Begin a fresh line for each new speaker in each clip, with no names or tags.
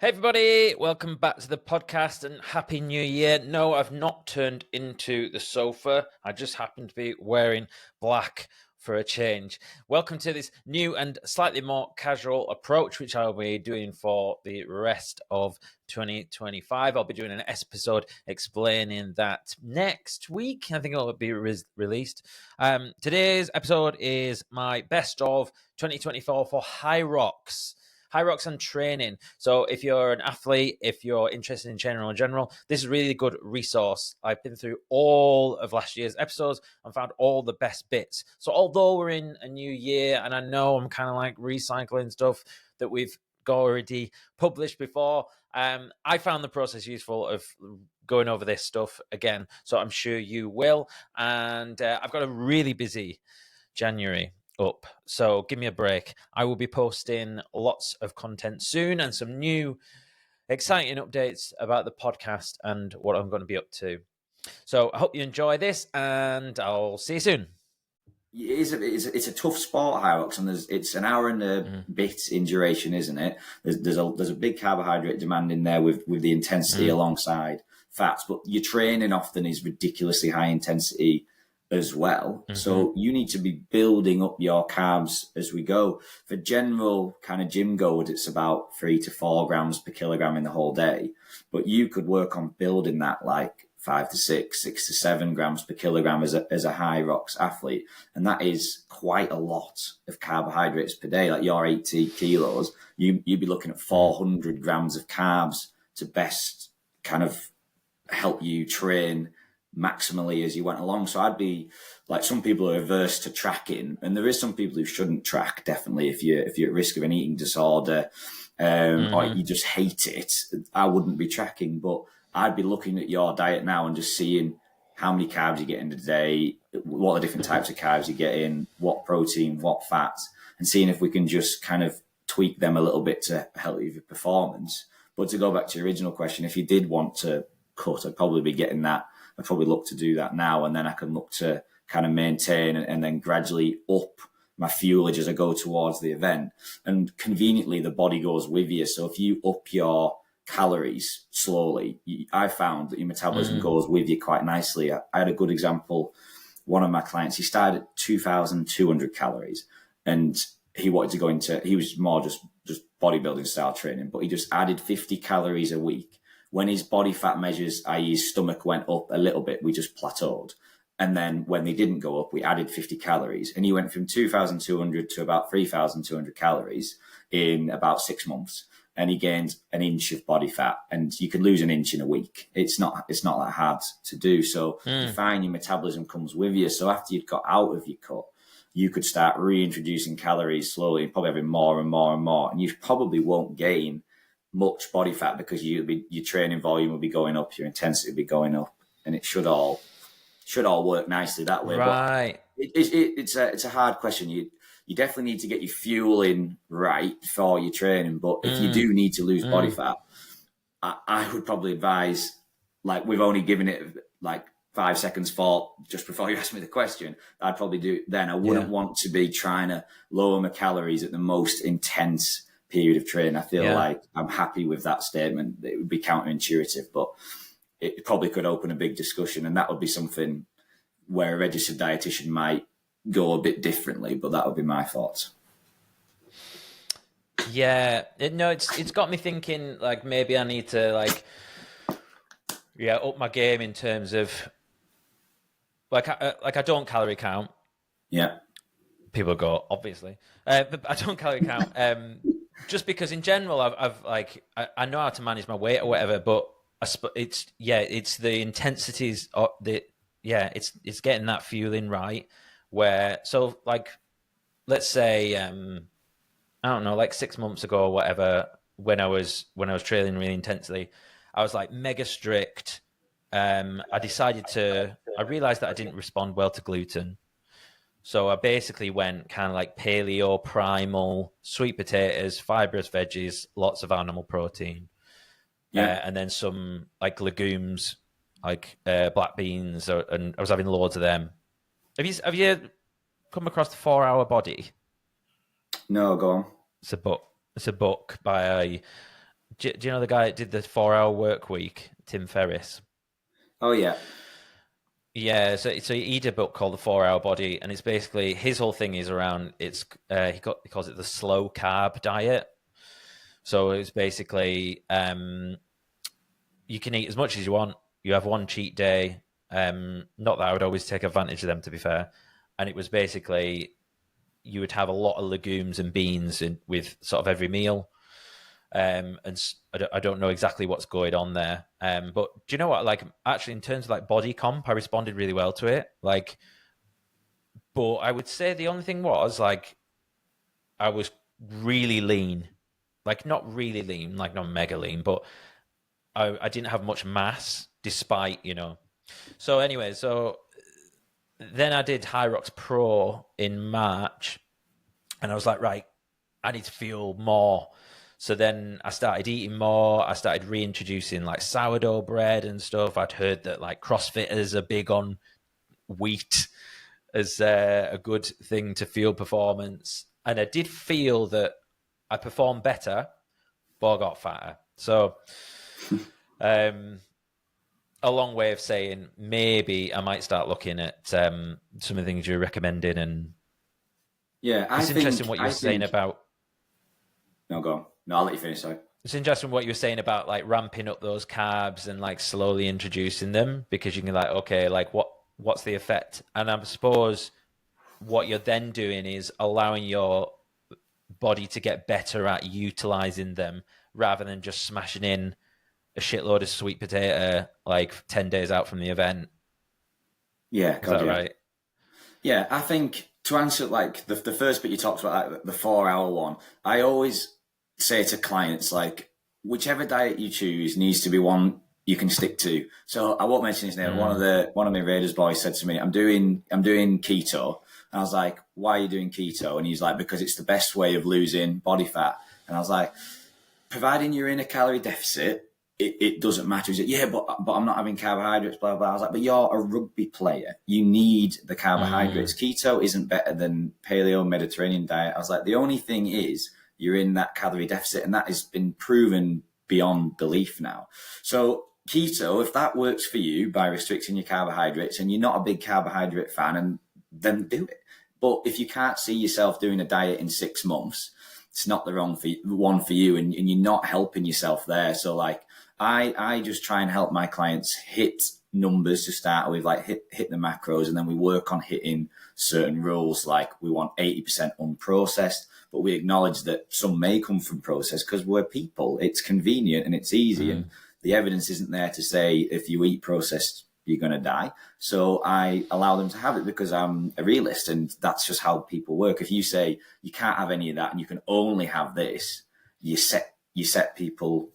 Hey everybody, welcome back to the podcast and Happy New Year. No, I've not turned into the sofa. I just happen to be wearing black for a change. Welcome to this new and slightly more casual approach, which I'll be doing for the rest of 2025. I'll be doing an episode explaining that next week. I think it'll be released. Today's episode is my best of 2024 for Hyrox. Hyrox and training. So if you're an athlete, if you're interested in general, this is a really good resource. I've been through all of last year's episodes and found all the best bits. So although we're in a new year and I know I'm kind of like recycling stuff that we've already published before, I found the process useful of going over this stuff again. So I'm sure you will. And I've got a really busy January up, so give me a break. I will be posting lots of content soon and some new exciting updates about the podcast and what I'm going to be up to. So I hope you enjoy this and I'll see you soon.
It's a tough sport, Hyrox, and it's an hour and a bit in duration, isn't it? There's a big carbohydrate demand in there with the intensity alongside fats, but your training often is ridiculously high intensity as well. So you need to be building up your carbs as we go. For general kind of gym goers, it's about 3 to 4 grams per kilogram in the whole day. But you could work on building that like 5 to 6 to 7 grams per kilogram as a Hyrox athlete. And that is quite a lot of carbohydrates per day. Like your 80 kilos, you'd be looking at 400 grams of carbs to best kind of help you train maximally as you went along. So I'd be like, some people are averse to tracking, and there is some people who shouldn't track, definitely, if you're at risk of an eating disorder or you just hate it. I wouldn't be tracking, but I'd be looking at your diet now and just seeing how many carbs you get in a day, what are the different types of carbs you get in, what protein, what fats, and seeing if we can just kind of tweak them a little bit to help you with your performance. But to go back to your original question, if you did want to cut, I'd probably be getting that. I'd probably look to do that now, and then I can look to kind of maintain and then gradually up my fuelage as I go towards the event. And conveniently, the body goes with you. So if you up your calories slowly, I found that your metabolism goes with you quite nicely. I had a good example. One of my clients, he started at 2,200 calories, and he wanted to go into, he was more just bodybuilding style training, but he just added 50 calories a week. When his body fat measures, i.e. his stomach, went up a little bit, we just plateaued. And then when they didn't go up, we added 50 calories. And he went from 2,200 to about 3,200 calories in about 6 months. And he gained an inch of body fat. And you can lose an inch in a week. It's not that hard to do. So you find your metabolism comes with you. So after you'd got out of your cut, you could start reintroducing calories slowly and probably having more and more and more. And you probably won't gain much body fat because your training volume will be going up, your intensity will be going up, and it should all work nicely that way.
Right.
But it's a hard question. You definitely need to get your fueling right for your training. But if you do need to lose body fat, I would probably advise, like, we've only given it like 5 seconds for just before you asked me the question, I'd probably do it then. I wouldn't want to be trying to lower my calories at the most intense period of training. I feel like I'm happy with that statement. It would be counterintuitive, but it probably could open a big discussion, and that would be something where a registered dietitian might go a bit differently, but that would be my thoughts.
Yeah, it's got me thinking, like, maybe I need to up my game in terms of like I don't calorie count.
Yeah.
People go, obviously, but I don't calorie count. Just because in general, I know how to manage my weight or whatever, but it's the intensities of it's getting that fueling right. Where, so like, let's say, I don't know, like 6 months ago or whatever, when I was training really intensely, I was like mega strict. I realized that I didn't respond well to gluten. So I basically went kind of like paleo, primal, sweet potatoes, fibrous veggies, lots of animal protein. And then some like legumes, like black beans, and I was having loads of them. Have you come across the 4 Hour Body?
No, go on.
It's a book by Do you know the guy that did the 4-hour work week, Tim Ferriss?
Oh yeah.
Yeah, so he did a book called The 4-Hour Body, and it's basically his whole thing is around he calls it the slow carb diet. So it's basically you can eat as much as you want. You have one cheat day. Not that I would always take advantage of them, to be fair. And it was basically you would have a lot of legumes and beans with sort of every meal. And I don't know exactly what's going on there. But do you know what? Like, actually, in terms of like body comp, I responded really well to it. Like, but I would say the only thing was like I was really lean, like not really lean, like not mega lean, but I didn't have much mass, despite So anyway, so then I did Hyrox Pro in March, and I was like, right, I need to feel more. So then I started eating more. I started reintroducing like sourdough bread and stuff. I'd heard that like CrossFitters are big on wheat as a good thing to fuel performance. And I did feel that I performed better, but I got fatter. So a long way of saying maybe I might start looking at some of the things you're recommending. And
Yeah,
it's interesting what you were saying about.
No, go on. No, I'll let you finish. Sorry.
It's interesting what you were saying about like ramping up those carbs and like slowly introducing them, because you can like, okay, like what's the effect? And I suppose what you're then doing is allowing your body to get better at utilizing them rather than just smashing in a shitload of sweet potato like 10 days out from the event.
Yeah,
is that right?
Yeah, I think to answer like the first bit you talked about, like, the 4-hour one, I always say to clients, like, whichever diet you choose needs to be one you can stick to. So I won't mention his name. One of my Raiders boys said to me, I'm doing keto. And I was like, why are you doing keto? And he's like, because it's the best way of losing body fat. And I was like, providing you're in a calorie deficit, it doesn't matter. He's like, yeah, but I'm not having carbohydrates, blah, blah. I was like, but you're a rugby player. You need the carbohydrates. Keto isn't better than paleo Mediterranean diet. I was like, the only thing is you're in that calorie deficit, and that has been proven beyond belief now. So keto, if that works for you by restricting your carbohydrates and you're not a big carbohydrate fan, and then do it. But if you can't see yourself doing a diet in 6 months, it's not the one for you, and you're not helping yourself there. So like I just try and help my clients hit numbers to start with, like hit the macros, and then we work on hitting certain rules. Like we want 80% unprocessed, but we acknowledge that some may come from processed because we're people. It's convenient and it's easy, and the evidence isn't there to say if you eat processed you're going to die. So I allow them to have it because I'm a realist, and that's just how people work. If you say you can't have any of that and you can only have this, you set people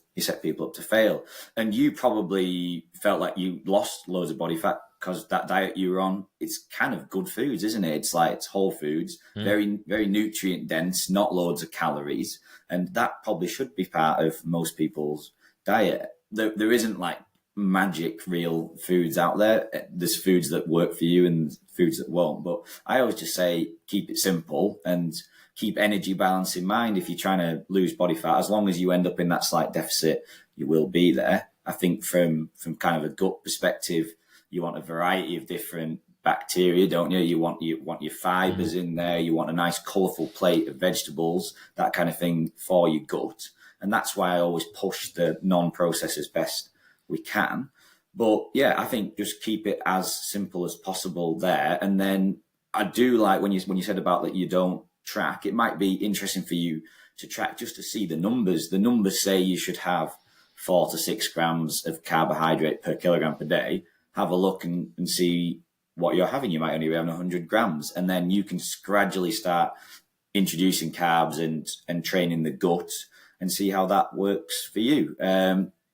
up to fail. And you probably felt like you lost loads of body fat because that diet you were on, it's kind of good foods, isn't it? It's like, it's whole foods, very, very nutrient dense, not loads of calories. And that probably should be part of most people's diet. There isn't like magic real foods out there. There's foods that work for you and foods that won't. But I always just say, keep it simple and keep energy balance in mind. If you're trying to lose body fat, as long as you end up in that slight deficit, you will be there. I think from kind of a gut perspective, you want a variety of different bacteria, don't you? You want your fibers in there. You want a nice colourful plate of vegetables, that kind of thing for your gut. And that's why I always push the non-processed as best we can. But yeah, I think just keep it as simple as possible there. And then I do like when you said about that you don't track, it might be interesting for you to track just to see the numbers. The numbers say you should have 4 to 6 grams of carbohydrate per kilogram per day. Have a look and see what you're having. You might only be having 100 grams. And then you can gradually start introducing carbs and training the gut and see how that works for you.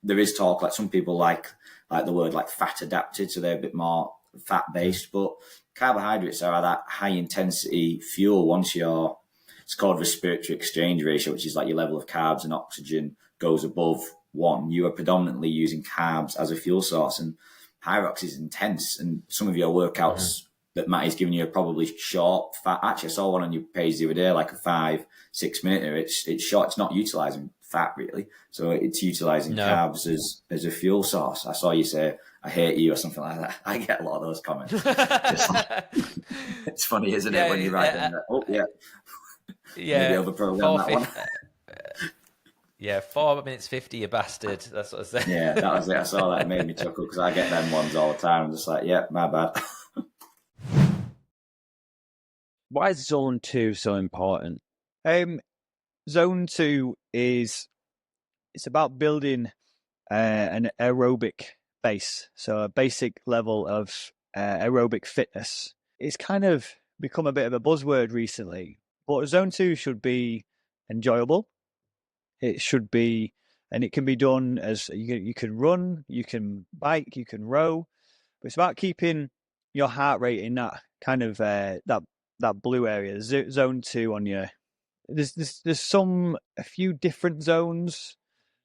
There is talk, like some people like the word like fat adapted, so they're a bit more fat based, but carbohydrates are that high intensity fuel. It's called respiratory exchange ratio, which is like your level of carbs and oxygen goes above 1. You are predominantly using carbs as a fuel source, and Hyrox is intense. And some of your workouts that Matty's giving you are probably short, fat. Actually, I saw one on your page the other day, like a 5-6 minute. It's short. It's not utilizing fat really. So it's utilizing carbs as a fuel source. I saw you say, I hate you or something like that. I get a lot of those comments. It's funny, isn't it, when you write them? Maybe overprogram that one.
4 minutes 50, you bastard. That's what I said.
Yeah, that was it. I saw that. It made me chuckle because I get them ones all the time. I'm just like, yeah, my bad.
Why is zone 2 so important?
Zone 2 it's about building an aerobic base, so a basic level of aerobic fitness. It's kind of become a bit of a buzzword recently, but zone 2 should be enjoyable. It should be, and it can be done as you can run, you can bike, you can row, but it's about keeping your heart rate in that kind of that blue area, zone 2 on your. There's a few different zones.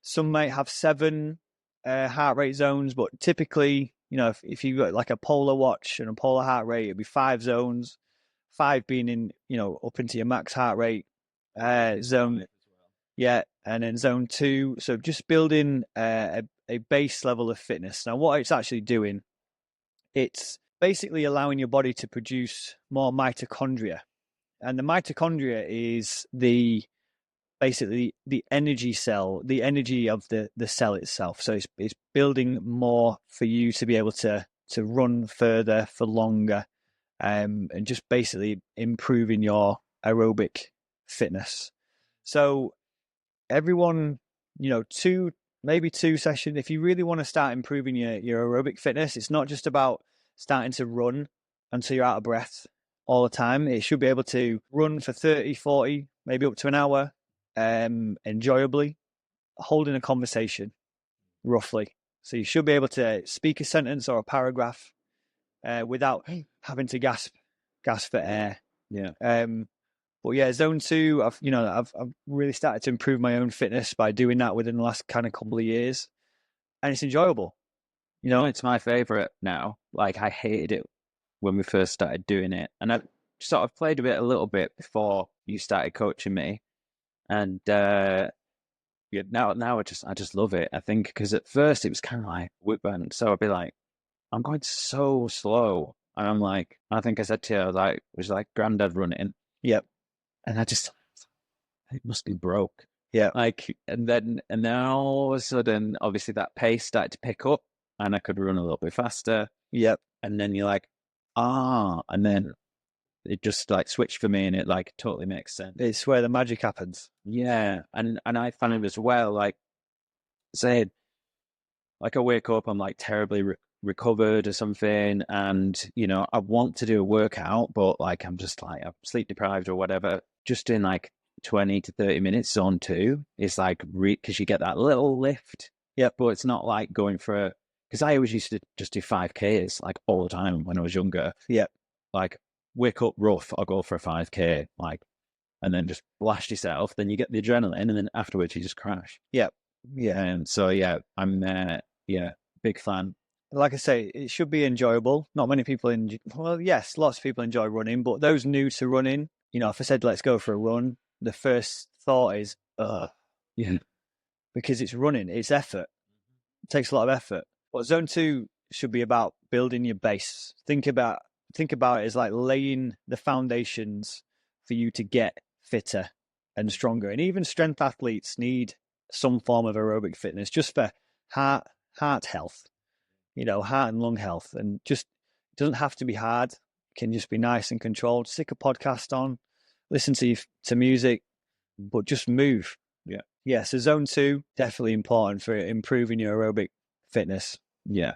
Some might have 7 heart rate zones, but typically, if you've got like a polar watch and a polar heart rate, it'd be 5 zones, 5 being in, up into your max heart rate zone. Yeah, and then zone 2. So just building a base level of fitness. Now, what it's actually doing, it's basically allowing your body to produce more mitochondria. And the mitochondria is basically the energy cell, the energy of the cell itself. So it's building more for you to be able to run further for longer, and just basically improving your aerobic fitness. So everyone, 2 sessions. If you really want to start improving your aerobic fitness, it's not just about starting to run until you're out of breath all the time. It should be able to run for 30, 40, maybe up to an hour, enjoyably, holding a conversation, roughly. So you should be able to speak a sentence or a paragraph without having to gasp for air.
Yeah.
But yeah, zone 2, I've really started to improve my own fitness by doing that within the last kind of couple of years, and it's enjoyable.
It's my favorite now. Like, I hated it when we first started doing it, and I sort of played a little bit before you started coaching me, and now I just love it. I think because at first it was kind of like whip band, so I'd be like, I'm going so slow, and I'm like, I think I said to you, it was like granddad running.
Yep.
And it must be broke.
Yeah.
And then all of a sudden, obviously that pace started to pick up and I could run a little bit faster.
Yep.
And then you're like, and then it just switched for me, and it totally makes sense.
It's where the magic happens.
Yeah. And I found it as well, say, I wake up, I'm terribly recovered or something, and I want to do a workout, but I'm just I'm sleep deprived or whatever. Just doing 20 to 30 minutes zone 2 is because you get that little lift.
Yeah,
but it's not going for because I always used to just do 5Ks all the time when I was younger.
Yeah,
wake up rough, I'll go for a 5K, and then just blast yourself. Then you get the adrenaline, and then afterwards you just crash.
Yeah.
And so I'm big fan.
Like I say, it should be enjoyable. Not many people well, yes, lots of people enjoy running, but those new to running, if I said let's go for a run, the first thought is
yeah,
because it's running, it's effort. It takes a lot of effort. But zone 2 should be about building your base. Think about it as laying the foundations for you to get fitter and stronger. And even strength athletes need some form of aerobic fitness just for heart health, heart and lung health. And just, it doesn't have to be hard. It can just be nice and controlled. Stick a podcast on, listen to music, but just move.
Yeah.
Yeah. So zone 2, definitely important for improving your aerobic fitness.
Yeah.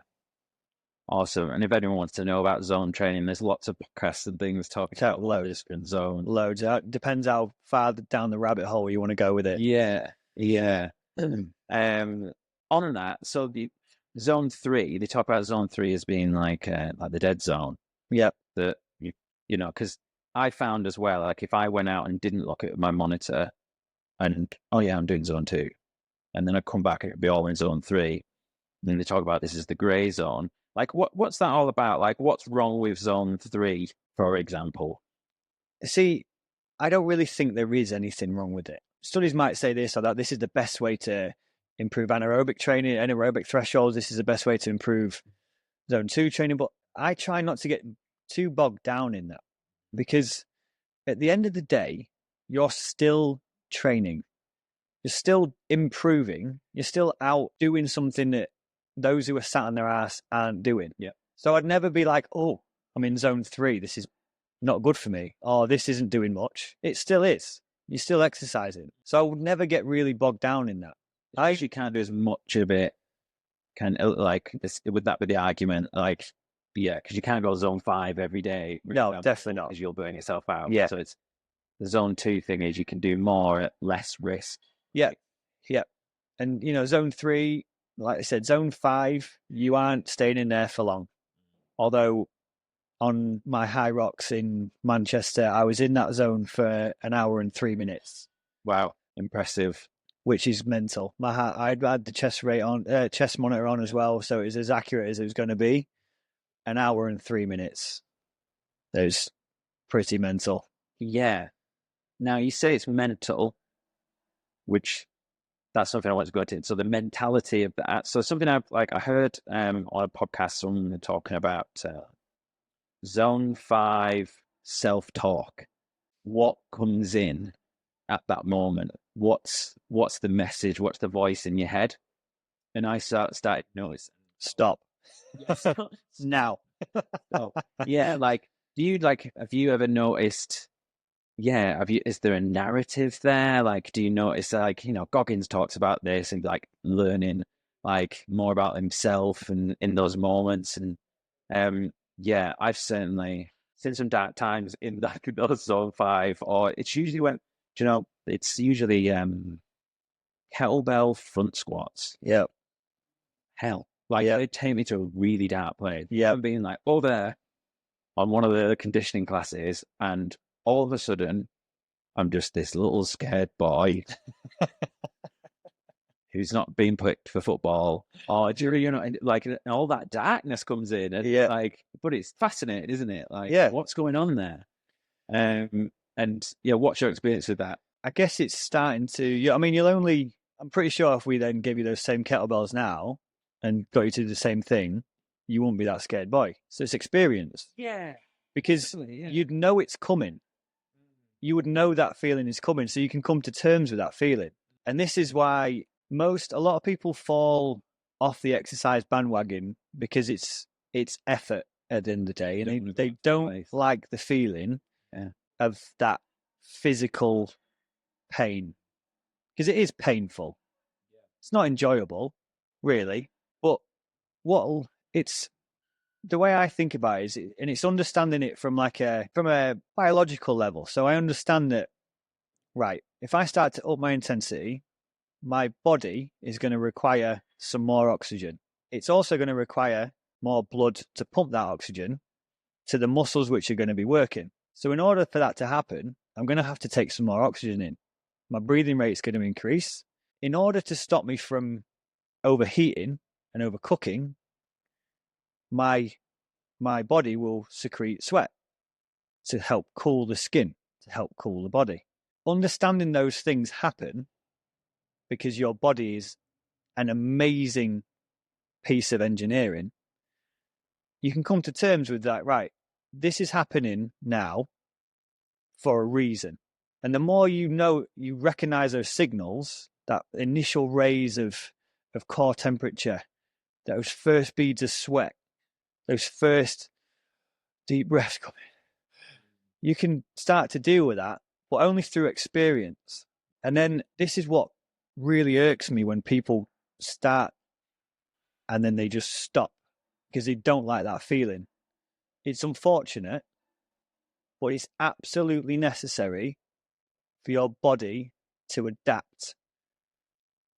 Awesome. And if anyone wants to know about zone training, there's lots of podcasts and things talking about loads different zones.
Loads. It depends how far down the rabbit hole you want to go with it.
Yeah. Yeah. On that, so the zone 3, they talk about zone 3 as being like the dead zone.
Yep.
That because I found as well, if I went out and didn't look at my monitor and I'm doing zone 2, and then I come back, it'd be all in zone 3. And then they talk about this is the grey zone. What's that all about? What's wrong with zone 3, for example?
See, I don't really think there is anything wrong with it. studies might say this or that. This is the best way to improve anaerobic training, anaerobic thresholds. This is the best way to improve zone 2 training. But I try not to get too bogged down in that, because at the end of the day, you're still training. You're still improving. You're still out doing something that those who are sat on their ass aren't doing.
Yeah.
So I'd never be like, oh, I'm in zone 3. This is not good for me. Or this isn't doing much. It still is. You're still exercising. So I would never get really bogged down in that.
I actually can't do as much of it. Would that be the argument? Like, yeah, because you can't go zone 5 every day.
No, definitely not.
Because you'll burn yourself out.
Yeah.
So it's the zone 2 thing is you can do more at less risk.
Yeah. Yeah. And, zone 3, like I said, zone 5, you aren't staying in there for long. Although on my Hyrox in Manchester, I was in that zone for an hour and 3 minutes.
Wow. Impressive.
Which is mental. I'd had the chest monitor on as well, so it was as accurate as it was going to be. An hour and 3 minutes. That was pretty mental.
Yeah. Now you say it's mental, which that's something I want to go into. So the mentality of that. So something I heard on a podcast, someone talking about zone 5 self-talk. What comes in at that moment? What's the message? What's the voice in your head? And I started noticing.
Stop. Now.
Yeah, have you ever noticed? Yeah, is there a narrative there? Like, do you notice? Goggins talks about this and learning more about himself and in those moments. And yeah, I've certainly seen some dark times in those zone 5, or it's usually when it's usually kettlebell front squats.
Yeah.
Hell, they take me to a really dark place.
Yeah.
I'm being there on one of the conditioning classes, and all of a sudden, I'm just this little scared boy who's not being picked for football. Or and all that darkness comes in, and but it's fascinating, isn't it? What's going on there? And what's your experience with that?
I guess it's starting to. I'm pretty sure if we then gave you those same kettlebells now and got you to do the same thing, you wouldn't be that scared boy. So it's experience.
Yeah.
Because you'd know it's coming. You would know that feeling is coming, so you can come to terms with that feeling. And this is why a lot of people fall off the exercise bandwagon, because it's effort at the end of the day, and they don't like the feeling of that physical pain, because it is painful. It's not enjoyable, really. But it's the way I think about it is, and it's understanding it from a biological level. So I understand that, right, if I start to up my intensity, my body is going to require some more oxygen. It's also going to require more blood to pump that oxygen to the muscles which are going to be working. So in order for that to happen, I'm going to have to take some more oxygen in. My breathing rate is going to increase. In order to stop me from overheating and overcooking, my body will secrete sweat to help cool the skin, to help cool the body. Understanding those things happen because your body is an amazing piece of engineering. You can come to terms with that, right? This is happening now for a reason. And the more you recognize those signals, that initial raise of core temperature, those first beads of sweat, those first deep breaths coming, you can start to deal with that, but only through experience. And then this is what really irks me, when people start and then they just stop because they don't like that feeling. It's unfortunate, but it's absolutely necessary for your body to adapt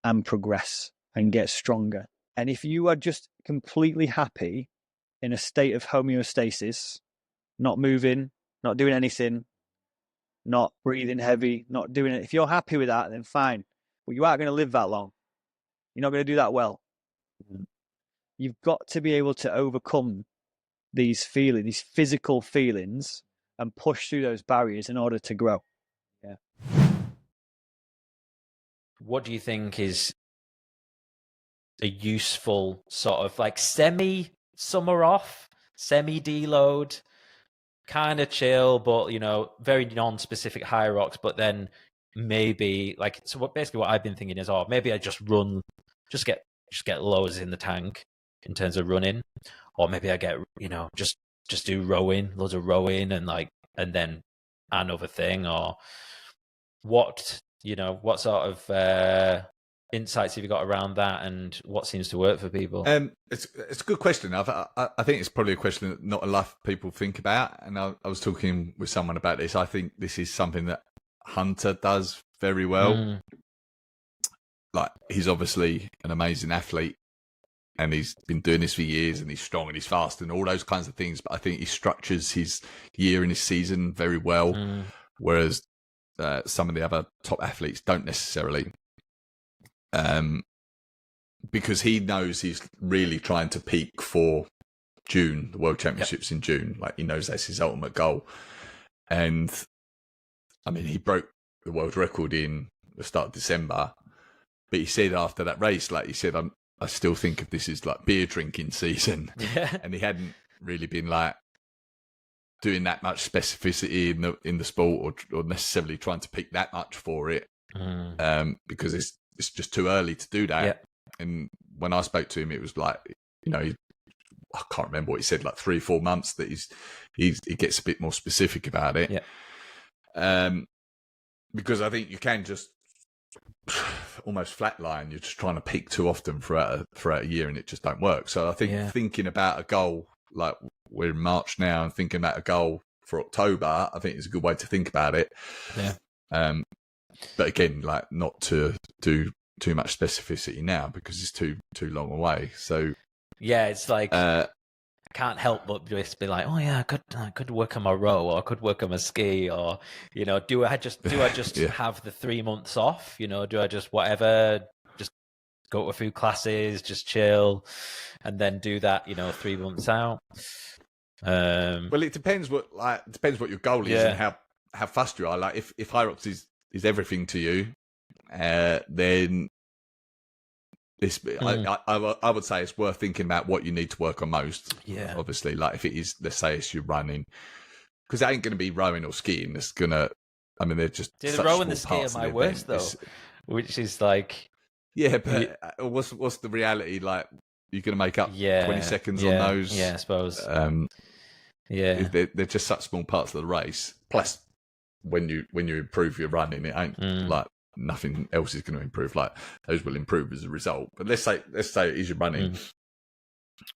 and progress and get stronger. And if you are just completely happy in a state of homeostasis, not moving, not doing anything, not breathing heavy, not doing it, if you're happy with that, then fine. But you aren't going to live that long. You're not going to do that well. Mm-hmm. You've got to be able to overcome these feelings, these physical feelings, and push through those barriers in order to grow.
Yeah.
what do you think is a useful sort of like semi summer off, semi deload, kind of chill, but very non-specific Hyrox, but then maybe like, so basically what I've been thinking is, maybe I just run, just get loads in the tank in terms of running, or maybe I get just do rowing, loads of rowing, and then another thing, or what sort of insights have you got around that, and what seems to work for people?
It's a good question. I think it's probably a question that not a lot of people think about, and I was talking with someone about this. I think this is something that Hunter does very well. Like, he's obviously an amazing athlete, and he's been doing this for years, and he's strong and he's fast and all those kinds of things, but I think he structures his year and his season very well, whereas some of the other top athletes don't necessarily. Because he knows he's really trying to peak for June, the World Championships in June. Like, he knows that's his ultimate goal. And I mean, he broke the world record in the start of December, but he said after that race, like he said, I still think of this as like beer drinking season.
Yeah.
And he hadn't really been like doing that much specificity in the sport, or necessarily trying to peak that much for it. Because it's just too early to do that.
Yeah.
And when I spoke to him, it was like, I can't remember what he said, like 3-4 months that he gets a bit more specific about it.
Yeah.
Because I think you can just almost flatline. You're just trying to peak too often throughout a year, and it just don't work. So I think thinking about a goal, like we're in March now, and thinking about a goal for October, I think is a good way to think about it.
Yeah.
But again, like, not to do too much specificity now, because it's too long away. So
yeah, it's like I can't help but just be like, I could work on my row, or I could work on my ski, or do I just have the 3 months off? Do I just just go to a few classes, just chill, and then do that 3 months out?
Well, it depends what your goal is, and how fast you are. Like, if Hyrox is everything to you, then this I would say it's worth thinking about what you need to work on most.
Yeah,
obviously, like if it is, let's say it's your running, because it ain't going to be rowing or skiing. It's gonna, I mean, they're just
the row and the ski are my worst though, which is like,
but what's the reality? Like, you're going to make up 20 seconds on those.
Yeah, I suppose.
They're just such small parts of the race. Plus, when you improve your running, it ain't like nothing else is going to improve. Like, those will improve as a result. But let's say it is your running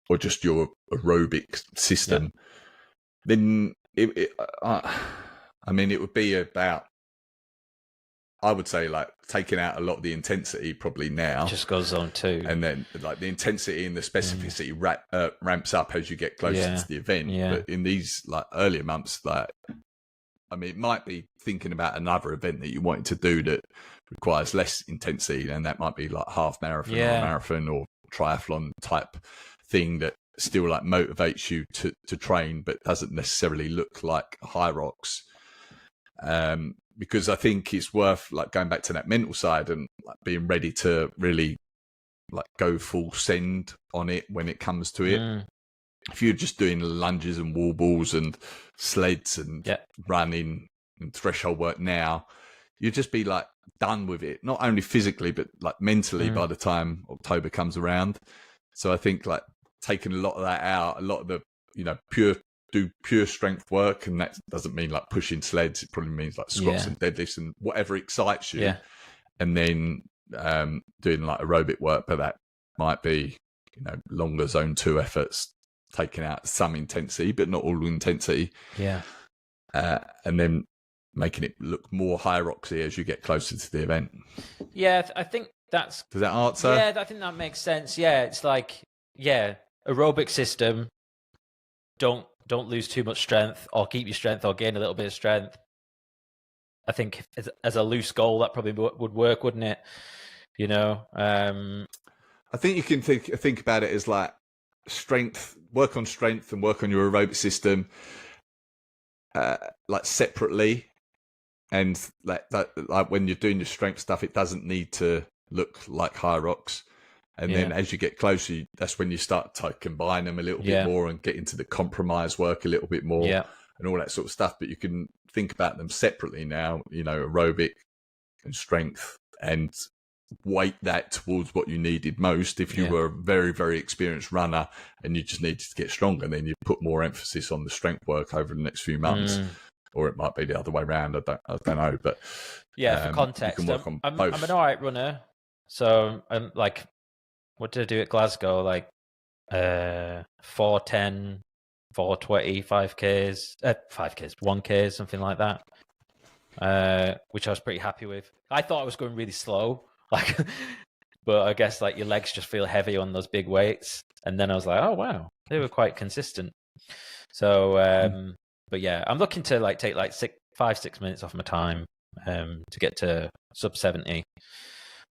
or just your aerobic system, then I mean, it would be about, I would say, like, taking out a lot of the intensity probably now.
Just goes on too.
And then, like, the intensity and the specificity ramps up as you get closer to the event.
Yeah.
But in these, like, earlier months, like, I mean, it might be thinking about another event that you wanted to do that requires less intensity, and that might be like half marathon or a marathon or triathlon type thing that still, like, motivates you to train, but doesn't necessarily look like Hyrox. Because I think it's worth, like, going back to that mental side and, like, being ready to really, like, go full send on it when it comes to it. If you're just doing lunges and wall balls and sleds and running and threshold work now, you'll just be, like, done with it, not only physically but, like, mentally by the time October comes around. So I think, like, taking a lot of that out, a lot of the pure strength work, and that doesn't mean like pushing sleds. It probably means like squats and deadlifts and whatever excites you, and then doing like aerobic work, but that might be longer zone 2 efforts, taking out some intensity but not all intensity, and then making it look more Hyroxy as you get closer to the event.
I think that's,
does that answer?
I think that makes sense. It's like aerobic system, don't lose too much strength, or keep your strength, or gain a little bit of strength. I think as a loose goal, that probably would work, wouldn't it?
I think you can think about it as like work on strength and work on your aerobic system, like separately, And like when you're doing your strength stuff, it doesn't need to look like Hyrox. And then as you get closer, that's when you start to combine them a little bit more and get into the compromise work a little bit more and all that sort of stuff. But you can think about them separately now, you know, aerobic and strength, and weight that towards what you needed most. If you were a very, very experienced runner and you just needed to get stronger, then you put more emphasis on the strength work over the next few months. Or it might be the other way around. I don't know. But
for context, I'm an all right runner. So I'm like, what did I do at Glasgow? Like 4:10, 4:20, 5Ks, 1K, something like that. Which I was pretty happy with. I thought I was going really slow, like, but I guess like your legs just feel heavy on those big weights. And then I was like, oh wow, they were quite consistent. So, but yeah, I'm looking to like take like 5-6 minutes off my time to get to sub 70.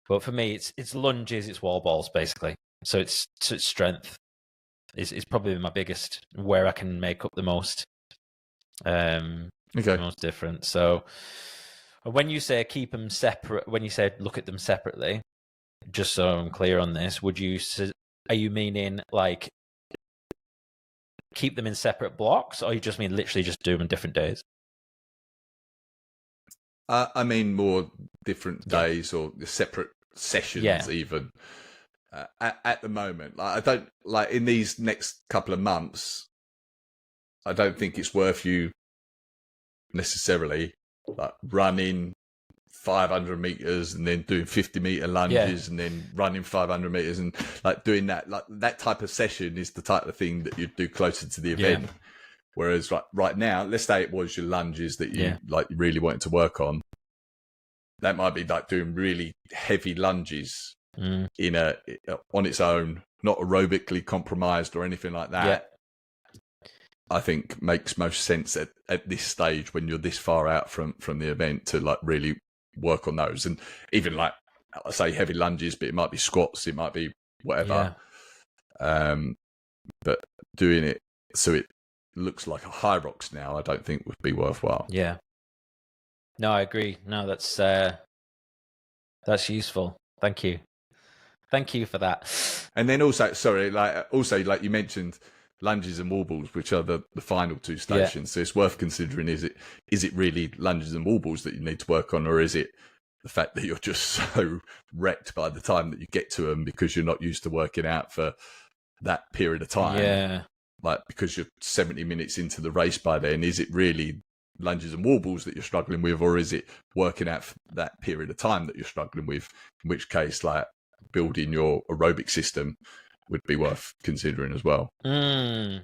But for me, it's lunges, it's wall balls basically. So it's strength is probably my biggest, where I can make up the most. The most different. So when you say keep them separate, when you say look at them separately, just so I'm clear on this, are you meaning like keep them in separate blocks, or you just mean literally just do them on different days?
I mean more different days or separate sessions even. At the moment, like I don't like in these next couple of months, I don't think it's worth you necessarily like running 500 meters and then doing 50-meter lunges and then running 500 meters and like doing that. Like that type of session is the type of thing that you do closer to the event. Whereas right now, let's say it was your lunges that you like really wanted to work on. That might be like doing really heavy lunges on its own, not aerobically compromised or anything like that. I think makes most sense at this stage when you're this far out from the event to like really work on those. And even like I say heavy lunges, but it might be squats, it might be whatever. But doing it so it looks like a Hyrox now, I don't think would be worthwhile.
No, I agree. No, that's useful. Thank you for that.
And then also like you mentioned lunges and wall balls, which are the final two stations. So it's worth considering, is it really lunges and wall balls that you need to work on, or is it the fact that you're just so wrecked by the time that you get to them because you're not used to working out for that period of time? Like because you're 70 minutes into the race by then, is it really lunges and wall balls that you're struggling with, or is it working out for that period of time that you're struggling with? In which case, like building your aerobic system would be worth considering as well.
That's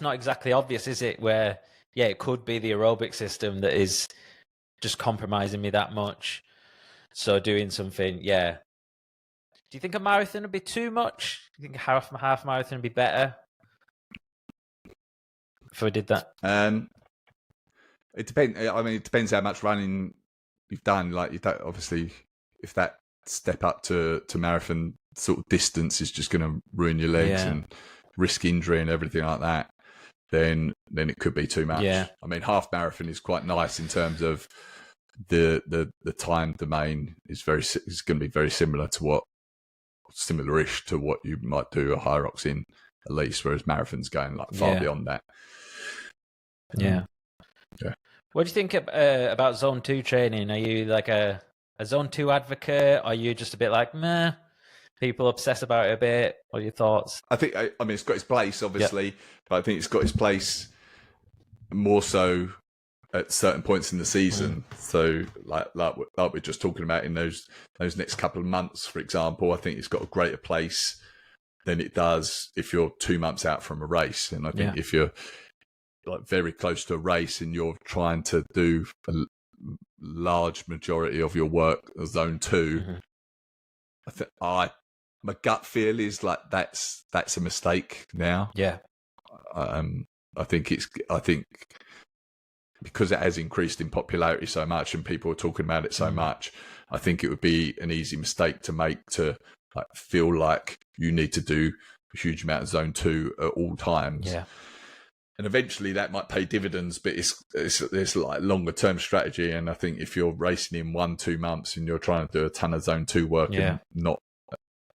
not exactly obvious, is it? Where it could be the aerobic system that is just compromising me that much. So doing something, Do you think a marathon would be too much? Do you think half marathon would be better if I did that?
It depends. I mean, it depends how much running you've done. Like you don't, obviously, if that step up to marathon sort of distance is just going to ruin your legs and risk injury and everything like that, then it could be too much. I mean, half marathon is quite nice in terms of the time domain is going to be very similar-ish to what you might do a Hyrox in, at least, whereas marathon's going like far beyond that.
What do you think about zone 2 training? Are you like a zone 2 advocate? Are you just a bit like, meh, people obsess about it a bit? What are your thoughts?
I mean, it's got its place, obviously, but I think it's got its place more so at certain points in the season. So like we're just talking about in those next couple of months, for example, I think it's got a greater place than it does if you're 2 months out from a race. And I think if you're like very close to a race and you're trying to do a large majority of your work zone 2, I think my gut feel is like that's a mistake now. I think because it has increased in popularity so much and people are talking about it so much, I think it would be an easy mistake to make, to like feel like you need to do a huge amount of zone 2 at all times. And eventually that might pay dividends, but it's like longer term strategy. And I think if you're racing in 1-2 months and you're trying to do a ton of zone 2 work and not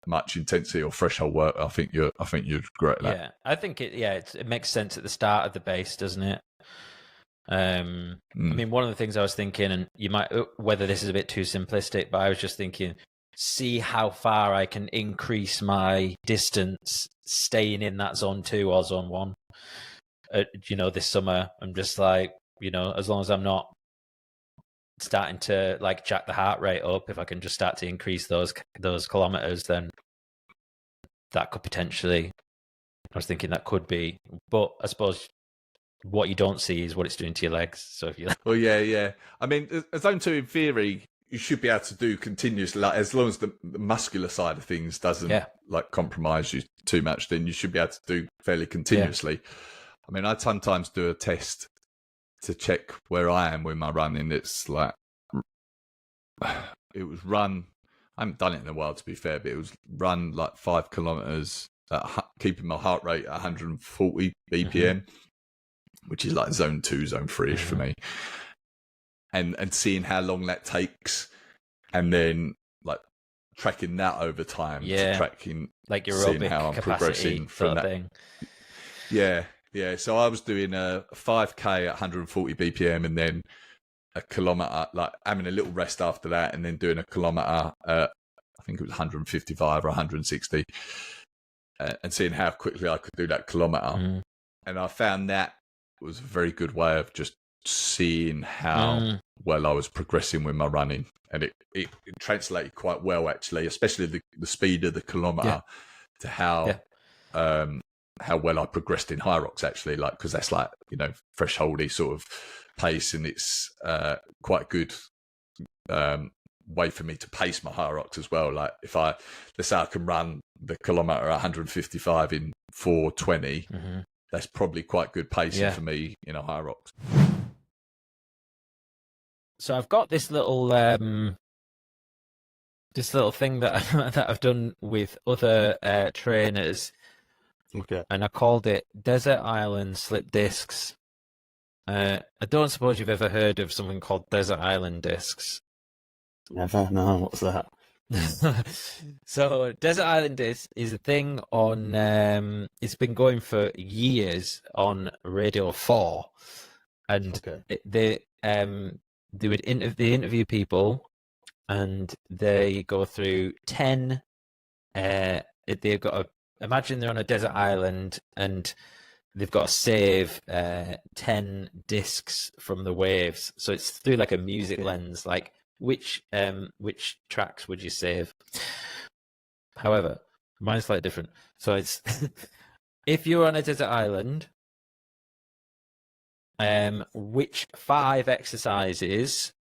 much intensity or threshold work, I think you'd regret that.
Yeah, I think it makes sense at the start of the base, doesn't it? I mean, one of the things I was thinking, and you might, whether this is a bit too simplistic, but I was just thinking, see how far I can increase my distance staying in that zone 2 or zone 1. This summer, I'm just like, as long as I'm not starting to like jack the heart rate up, if I can just start to increase those kilometers, then that could potentially, I was thinking that could be, but I suppose what you don't see is what it's doing to your legs. So if you,
well, yeah. I mean, zone 2 in theory, you should be able to do continuously, like as long as the muscular side of things doesn't like compromise you too much, then you should be able to do fairly continuously. I mean, I sometimes do a test to check where I am with my running. It's like, it was run, I haven't done it in a while to be fair, but it was run like 5 kilometers, keeping my heart rate at 140 BPM, which is like zone 2, zone 3-ish for me. And seeing how long that takes, and then like tracking that over time, to tracking
like your
seeing
aerobic
how I'm progressing from that
thing.
Yeah. So I was doing a 5K at 140 BPM, and then a kilometer, like having a little rest after that, and then doing a kilometer. I think it was 155 or 160, and seeing how quickly I could do that kilometer. And I found that was a very good way of just seeing how well I was progressing with my running, and it translated quite well actually, especially the speed of the kilometer to how well I progressed in Hyrox actually, like, because that's like, thresholdy sort of pace, and it's quite good way for me to pace my Hyrox as well. Like if let's say I can run the kilometer 155 in 4:20, that's probably quite good pacing for me in a Hyrox.
So I've got this little thing that I've done with other trainers.
Okay.
And I called it Desert Island Slip Discs. I don't suppose you've ever heard of something called Desert Island Discs.
Never. No, what's that?
So Desert Island Discs is a thing on, it's been going for years on Radio 4. And they interview people, and they go through 10, they've got imagine they're on a desert island, and they've got to save 10 discs from the waves. So it's through like a music lens, like which tracks would you save? However, mine's slightly different. So it's if you're on a desert island, which 5 exercises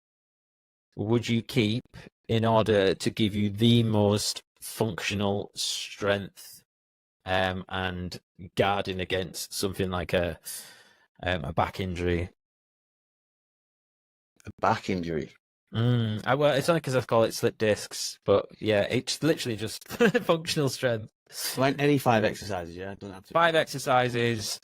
would you keep in order to give you the most functional strength and guarding against something like a back injury?
A back injury?
Well, it's only because I call it slip discs, but yeah, it's literally just functional strength.
Like any 5 exercises, yeah? Don't have to.
5 exercises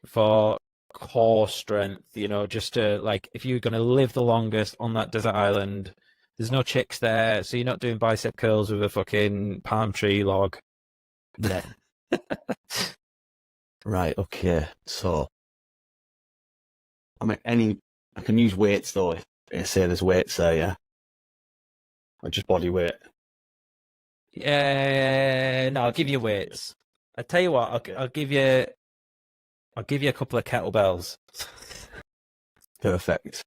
for core strength, just to, like, if you're going to live the longest on that desert island, there's no chicks there, so you're not doing bicep curls with a fucking palm tree log. Yeah.
Right, okay. So, I mean, I can use weights though, if say there's weights there, yeah? Or just body weight?
Yeah, no, I'll give you weights. I tell you what, I'll give you a couple of kettlebells.
Perfect.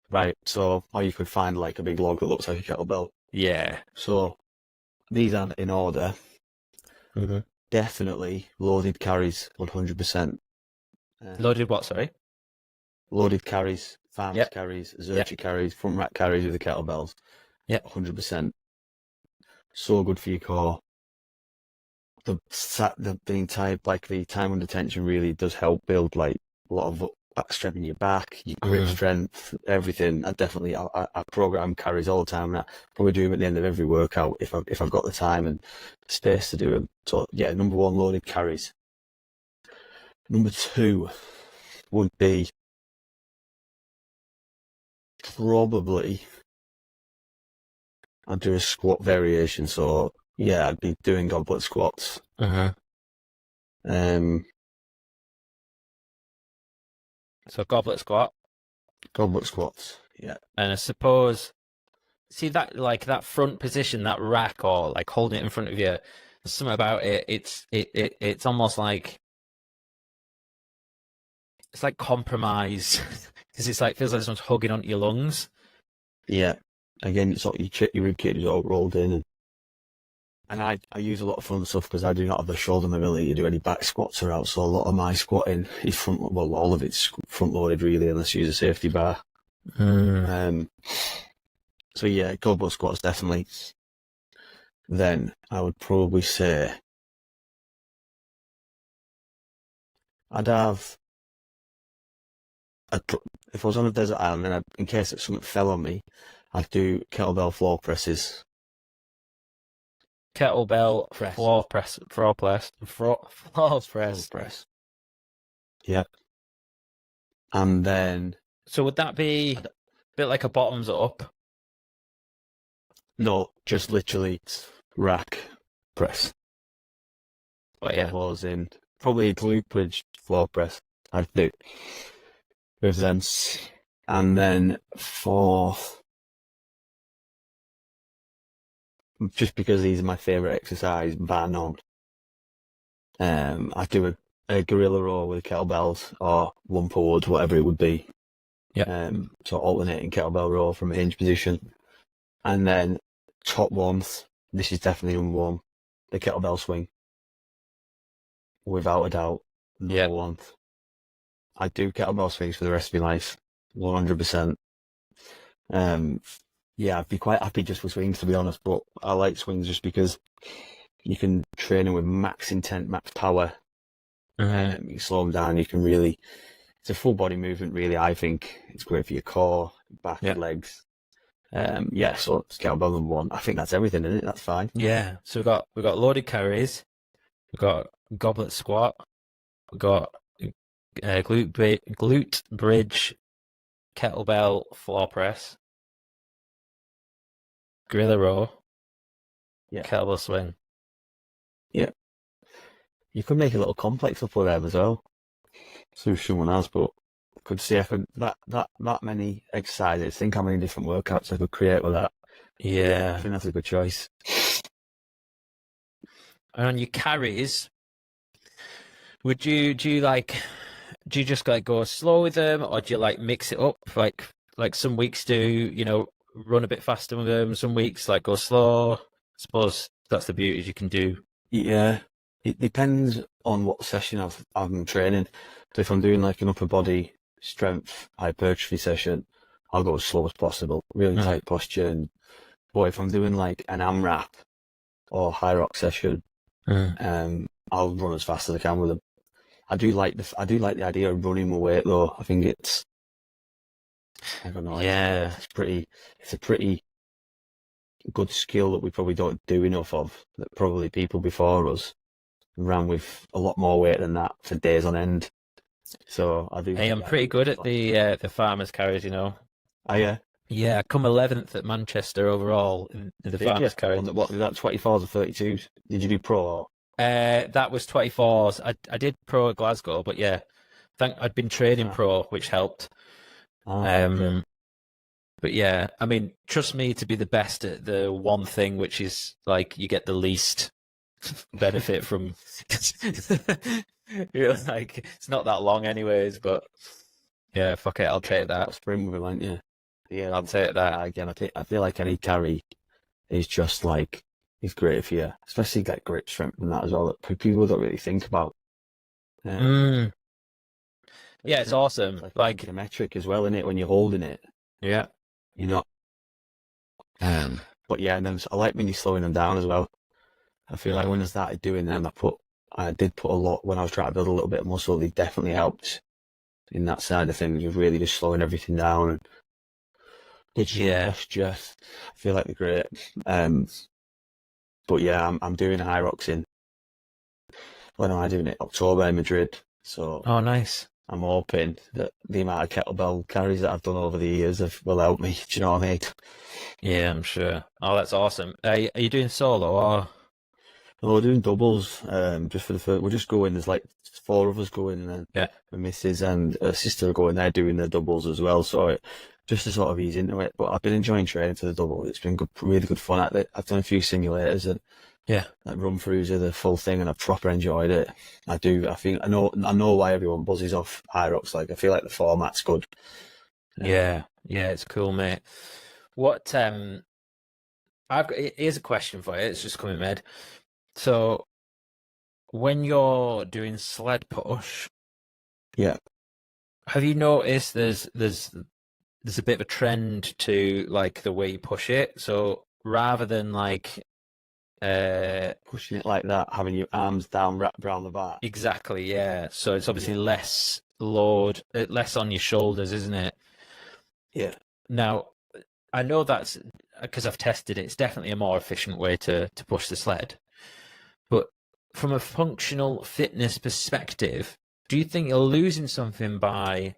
Right, so, or you could find like a big log that looks like a kettlebell.
Yeah.
So, these aren't in order. Definitely loaded carries, 100%.
Loaded what, sorry?
Loaded carries, farms carries, Zercher carries, front rack carries with the kettlebells.
Yeah.
100%. So good for your core. The entire, like, the time under tension really does help build like a lot of back strength in your back, your grip strength, everything. I program carries all the time, and I probably do them at the end of every workout if I've got the time and space to do them. So yeah, number 1, loaded carries.
Number 2 would be probably I'd do a squat variation. So yeah, I'd be doing goblet squats.
So goblet squat.
Goblet squats. Yeah.
And I suppose, see that like that front position, that rack, or like holding it in front of you. There's something about it. It's almost like it's like compromise because it's like feels like someone's hugging onto your lungs.
Yeah. Again, it's like your rib cage is all rolled in, and I use a lot of front stuff because I do not have the shoulder mobility to do any back squats or out. So a lot of my squatting is front. Well, all of it's front loaded really, unless you use a safety bar. So yeah, goblet squats definitely. Then I would probably say I'd have if I was on a desert island and in case something fell on me, I'd do kettlebell floor presses.
Kettlebell floor press.
Yeah. And then
So would that be a bit like a bottoms up?
no, just literally rack press.
But yeah,
Was in probably a glute bridge floor press. I'd do with them, and then for just because these are my favourite exercise, bar none. I do a gorilla row with kettlebells or one per wood, whatever it would be.
Yeah.
So alternating kettlebell row from a hinge position, and then top ones. This is definitely number 1, the kettlebell swing. Without a doubt, number 1. I do kettlebell swings for the rest of my life, 100%. Yeah, I'd be quite happy just with swings, to be honest, but I like swings just because you can train them with max intent, max power. You can slow them down. You can really, it's a full body movement, really. I think it's great for your core, back, legs. Yeah, so it's kettlebell number 1. I think that's everything, isn't it? That's fine.
Yeah. So we've got loaded carries, we've got goblet squat, we've got glute bridge, kettlebell floor press, gorilla row, kettlebell swing.
Yeah. You could make a little complex up with them as well. So if someone has, but I could see if that many exercises, think how many different workouts I could create with that.
Yeah.
I think that's a good choice.
And on your carries, do you just like go slow with them, or do you like mix it up? Like some weeks do, run a bit faster with them. Some weeks like go slow. I suppose that's the beauty, you can do.
Yeah, it depends on what session I'm training. So if I'm doing like an upper body strength hypertrophy session, I'll go as slow as possible, really tight posture. But if I'm doing like an AMRAP or Hyrox session, I'll run as fast as I can with them. I do like the idea of running my weight though. I think I don't know.
Yeah,
it's a pretty good skill that we probably don't do enough of. That probably people before us ran with a lot more weight than that for days on end. So I do.
Hey, I'm pretty good at the farmers carries,
Oh yeah.
Yeah, I come 11th at Manchester overall in the farmers carries.
What was that? 24s or 32s? Did you do pro? Or?
That was 24s. I did pro at Glasgow, but yeah, I'd been training pro, which helped.
Okay.
But yeah, I mean, trust me to be the best at the one thing, which is like you get the least benefit from. You're like, it's not that long anyways, but yeah, fuck it, I'll take that.
Sprint with it, aren't you? Yeah,
I'll take that.
Again, I feel like any carry is just like, it's great for you, especially like grip strength and that as well, that people don't really think about.
Yeah, it's awesome. Like
a metric as well, in it when you're holding it.
Yeah.
You're not. But yeah, and then I like when you're slowing them down as well. I feel like when I started doing them, I did put a lot, when I was trying to build a little bit of muscle, they definitely helped in that side of things, of really just slowing everything down. And posture. I feel like they're great. But yeah, I'm doing Hyrox when am I doing it? October in Madrid. So
Oh, nice.
I'm hoping that the amount of kettlebell carries that I've done over the years will help me. Do you know what I mean?
Yeah, I'm sure. Oh, that's awesome. Are you doing solo or?
No, we're doing doubles. Just for the first, we're just going. There's like 4 of us going, and then
Yeah.
my missus and her sister are going. They're doing their doubles as well. So just to sort of ease into it. But I've been enjoying training for the double. It's been good, really good fun at it. I've done a few simulators and
Yeah.
like run throughs of the full thing, and I've proper enjoyed it. I do. I think I know why everyone buzzes off Hyrox. Like I feel like the format's good.
Yeah, it's cool, mate. What here's a question for you. It's just come in my head. So when you're doing sled push,
Yeah.
have you noticed there's a bit of a trend to like the way you push it? So rather than like
Pushing it like that, having your arms down, wrapped around the back.
exactly, yeah. So it's obviously less load, less on your shoulders, isn't it?
Yeah.
Now, I know that's because I've tested it. It's definitely a more efficient way to push the sled. But from a functional fitness perspective, do you think you're losing something by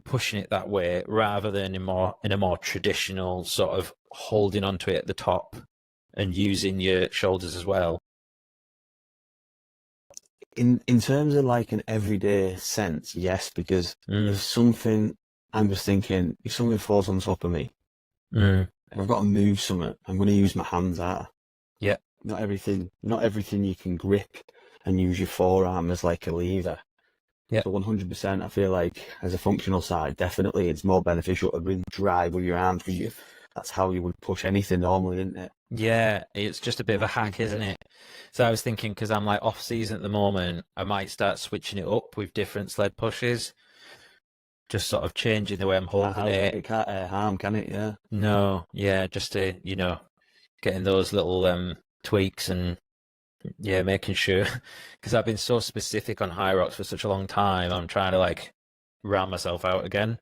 pushing it that way rather than in a more traditional sort of holding onto it at the top and using your shoulders as well?
In terms of like an everyday sense, yes, because if something, I'm just thinking, if something falls on top of me, and I've got to move something, I'm going to use my hands out.
Yeah.
Not everything you can grip and use your forearm as like a lever.
Yeah.
So 100%, I feel like as a functional side, definitely it's more beneficial to really drive with your arms because that's how you would push anything normally, isn't it?
Yeah, it's just a bit of a hack, isn't it? So I was thinking, because I'm like off season at the moment, I might start switching it up with different sled pushes, just sort of changing the way I'm holding it.
It can't harm, can it? Yeah.
No, yeah, just to, getting those little tweaks and yeah, making sure, because I've been so specific on Hyrox for such a long time, I'm trying to like round myself out again.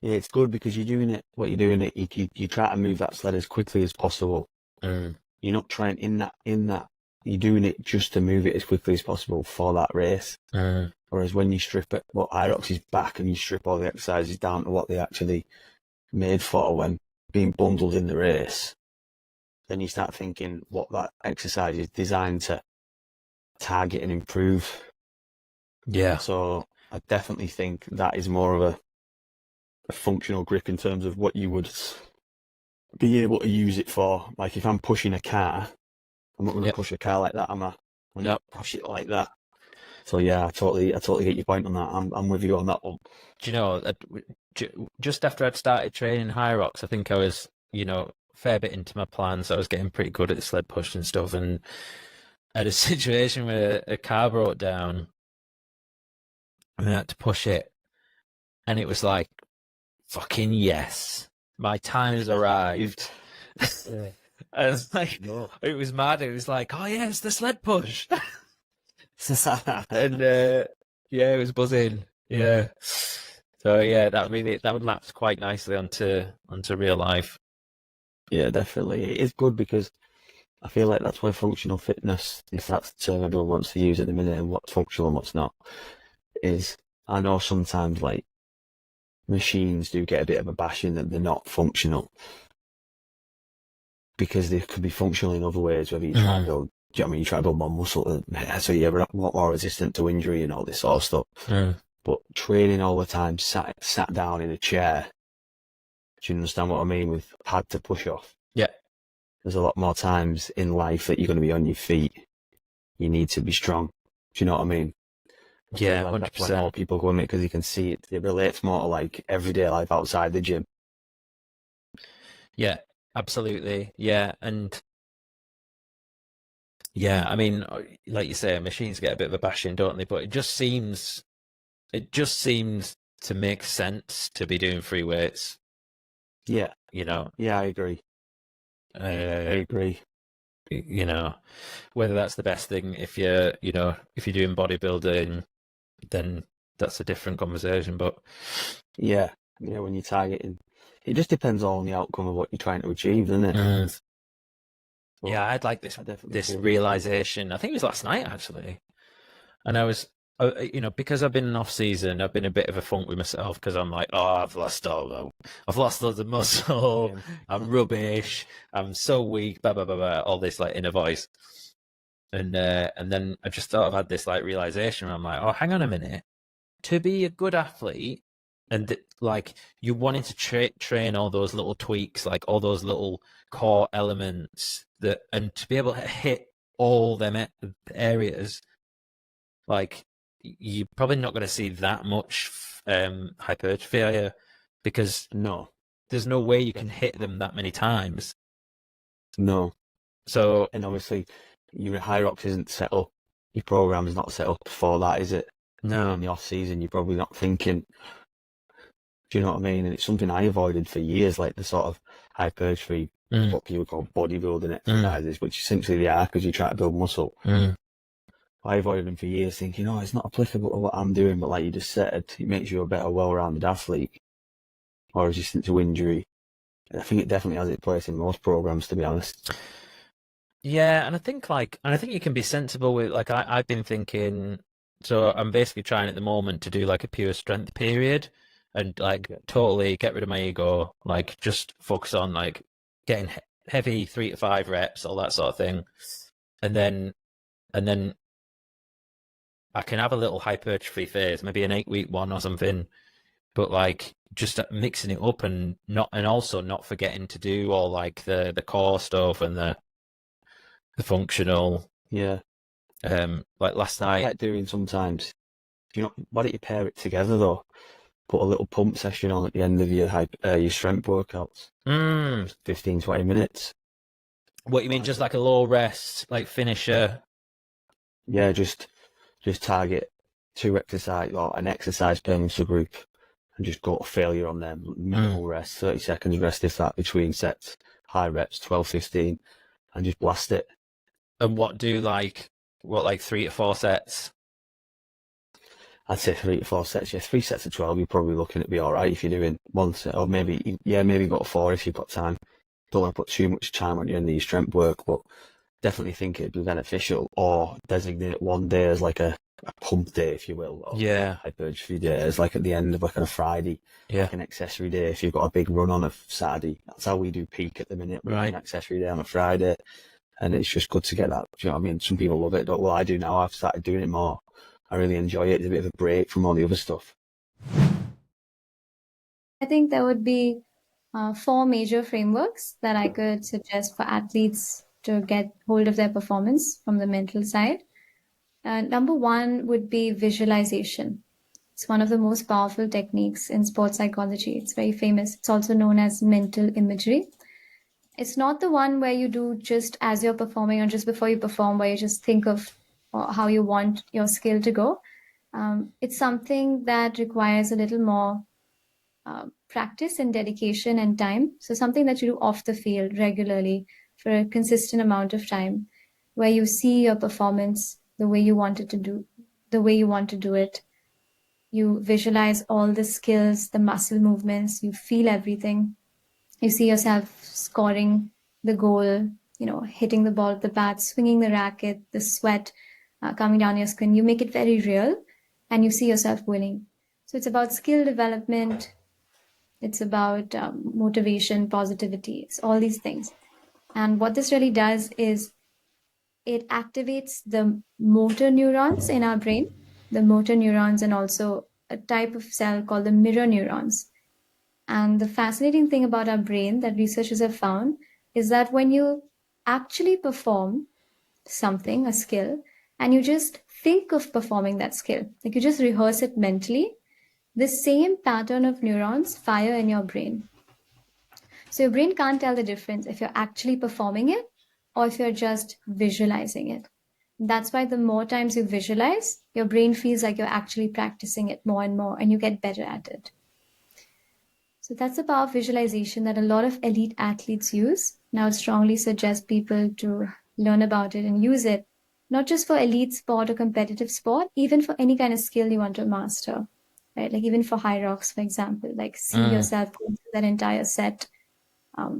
Yeah, it's good because you're doing it. What you're doing it, you try to move that sled as quickly as possible. You're not trying in that. You're doing it just to move it as quickly as possible for that race. Whereas when you strip it, what Hyrox is back, and you strip all the exercises down to what they actually made for when being bundled in the race, then you start thinking what that exercise is designed to target and improve.
Yeah.
So I definitely think that is more of a functional grip in terms of what you would be able to use it for. Like if I'm pushing a car, I'm not going to push a car like that, am I? I'm going to push it like that. So yeah, I totally get your point on that. I'm with you on that one.
Do you know, just after I'd started training Hyrox, I think I was, fair bit into my plans. I was getting pretty good at the sled push and stuff, and I had a situation where a car broke down and I had to push it, and it was like, fucking yes, my time has arrived. I was like, it was mad. It was like, oh yeah, it's the sled push. And yeah, it was buzzing. Yeah. So yeah, that would lapse quite nicely onto real life.
Yeah, definitely. It is good because I feel like that's where functional fitness, if that's the term everyone wants to use at the minute, and what's functional and what's not, is I know sometimes like machines do get a bit of a bashing that they're not functional because they could be functional in other ways, whether you try and build, do you know what I mean? You try to build more muscle, so you're a lot more resistant to injury and all this sort of stuff. But training all the time, sat down in a chair, do you understand what I mean? With pad to push off.
Yeah.
There's a lot more times in life that you're going to be on your feet. You need to be strong. Do you know what I mean?
Yeah,
like
100%.
That's why more people go on it, because you can see it. It relates more to like everyday life outside the gym.
Yeah, absolutely. Yeah, and yeah, I mean, like you say, machines get a bit of a bashing, don't they? But it just seems to make sense to be doing free weights.
Yeah.
Yeah,
I agree. I agree.
Whether that's the best thing if you're doing bodybuilding, then that's a different conversation. But
yeah, when you're targeting, it just depends all on the outcome of what you're trying to achieve, doesn't it?
Yeah, I had like this realization. I think it was last night actually, and I was because I've been in off season, I've been a bit of a funk with myself because I'm like, oh, I've lost loads of muscle. I'm rubbish. I'm so weak. Blah blah blah blah. All this like inner voice, and then I just thought I've had this like realization where I'm like, oh, hang on a minute. To be a good athlete, and like you wanting to train all those little tweaks, like all those little core elements and to be able to hit all them areas, like you're probably not going to see that much hypertrophy, are you? Because
No.
there's no way you can hit them that many times.
No.
So,
and obviously, your Hyrox isn't set up. Your program's not set up for that, is it?
no.
In the off season, you're probably not thinking. Do you know what I mean? And it's something I avoided for years, like the sort of hypertrophy, what people call bodybuilding exercises, which essentially they are because you try to build muscle. I avoided them for years, thinking, oh, it's not applicable to what I'm doing. But like you just said, it makes you a better, well-rounded athlete or resistant to injury. And I think it definitely has its place in most programs, to be honest.
Yeah, and I think you can be sensible with like I've been thinking. So I'm basically trying at the moment to do like a pure strength period and like totally get rid of my ego, like just focus on like getting heavy 3 to 5 reps, all that sort of thing, and then I can have a little hypertrophy phase, maybe an 8-week one or something, but like just mixing it up and also not forgetting to do all like the core stuff and the functional.
Yeah.
Like last night.
Like doing sometimes. Why don't you pair it together though? Put a little pump session on at the end of your strength workouts. 15, 20 minutes.
What you mean, just like a low rest, like finisher?
Yeah, just target 2 exercise or an exercise per muscle group and just go to failure on them. Minimal rest, 30 seconds rest if that between sets, high reps, 12, 15, and just blast it.
And what 3 to 4 sets?
I'd say 3 to 4 sets. Yeah, 3 sets of 12, you're probably looking to be all right if you're doing 1 set, or maybe go to 4 if you've got time. Don't want to put too much time on your end of your strength work, but definitely think it'd be beneficial. Or designate one day as like a pump day, if you will. Or hypertrophy day, as like at the end of like on a Friday, like an accessory day. If you've got a big run on a Saturday, that's how we do peak at the minute. We have an accessory day on a Friday, and it's just good to get that. Do you know what I mean? Some people love it. Well, I do now. I've started doing it more. I really enjoy it. It's a bit of a break from all the other stuff.
I think there would be 4 major frameworks that I could suggest for athletes to get hold of their performance from the mental side. Number 1 would be visualization. It's one of the most powerful techniques in sports psychology. It's very famous. It's also known as mental imagery. It's not the one where you do just as you're performing or just before you perform, where you just think of how you want your skill to go. It's something that requires a little more practice and dedication and time. So something that you do off the field regularly for a consistent amount of time, where you see your performance the way you want it to do, the way you want to do it. You visualize all the skills, the muscle movements, you feel everything. You see yourself scoring the goal, hitting the ball at the bat, swinging the racket, the sweat coming down your skin. You make it very real and you see yourself winning. So it's about skill development. It's about motivation, positivity. It's all these things. And what this really does is it activates the motor neurons in our brain, the motor neurons, and also a type of cell called the mirror neurons. And the fascinating thing about our brain that researchers have found is that when you actually perform something, a skill, and you just think of performing that skill, like you just rehearse it mentally, the same pattern of neurons fire in your brain. So your brain can't tell the difference if you're actually performing it or if you're just visualizing it. That's why the more times you visualize, your brain feels like you're actually practicing it more and more, and you get better at it. So that's the power of visualization that a lot of elite athletes use. Now, I would strongly suggest people to learn about it and use it, not just for elite sport or competitive sport, even for any kind of skill you want to master, right? Like even for Hyrox, for example, like see yourself going through that entire set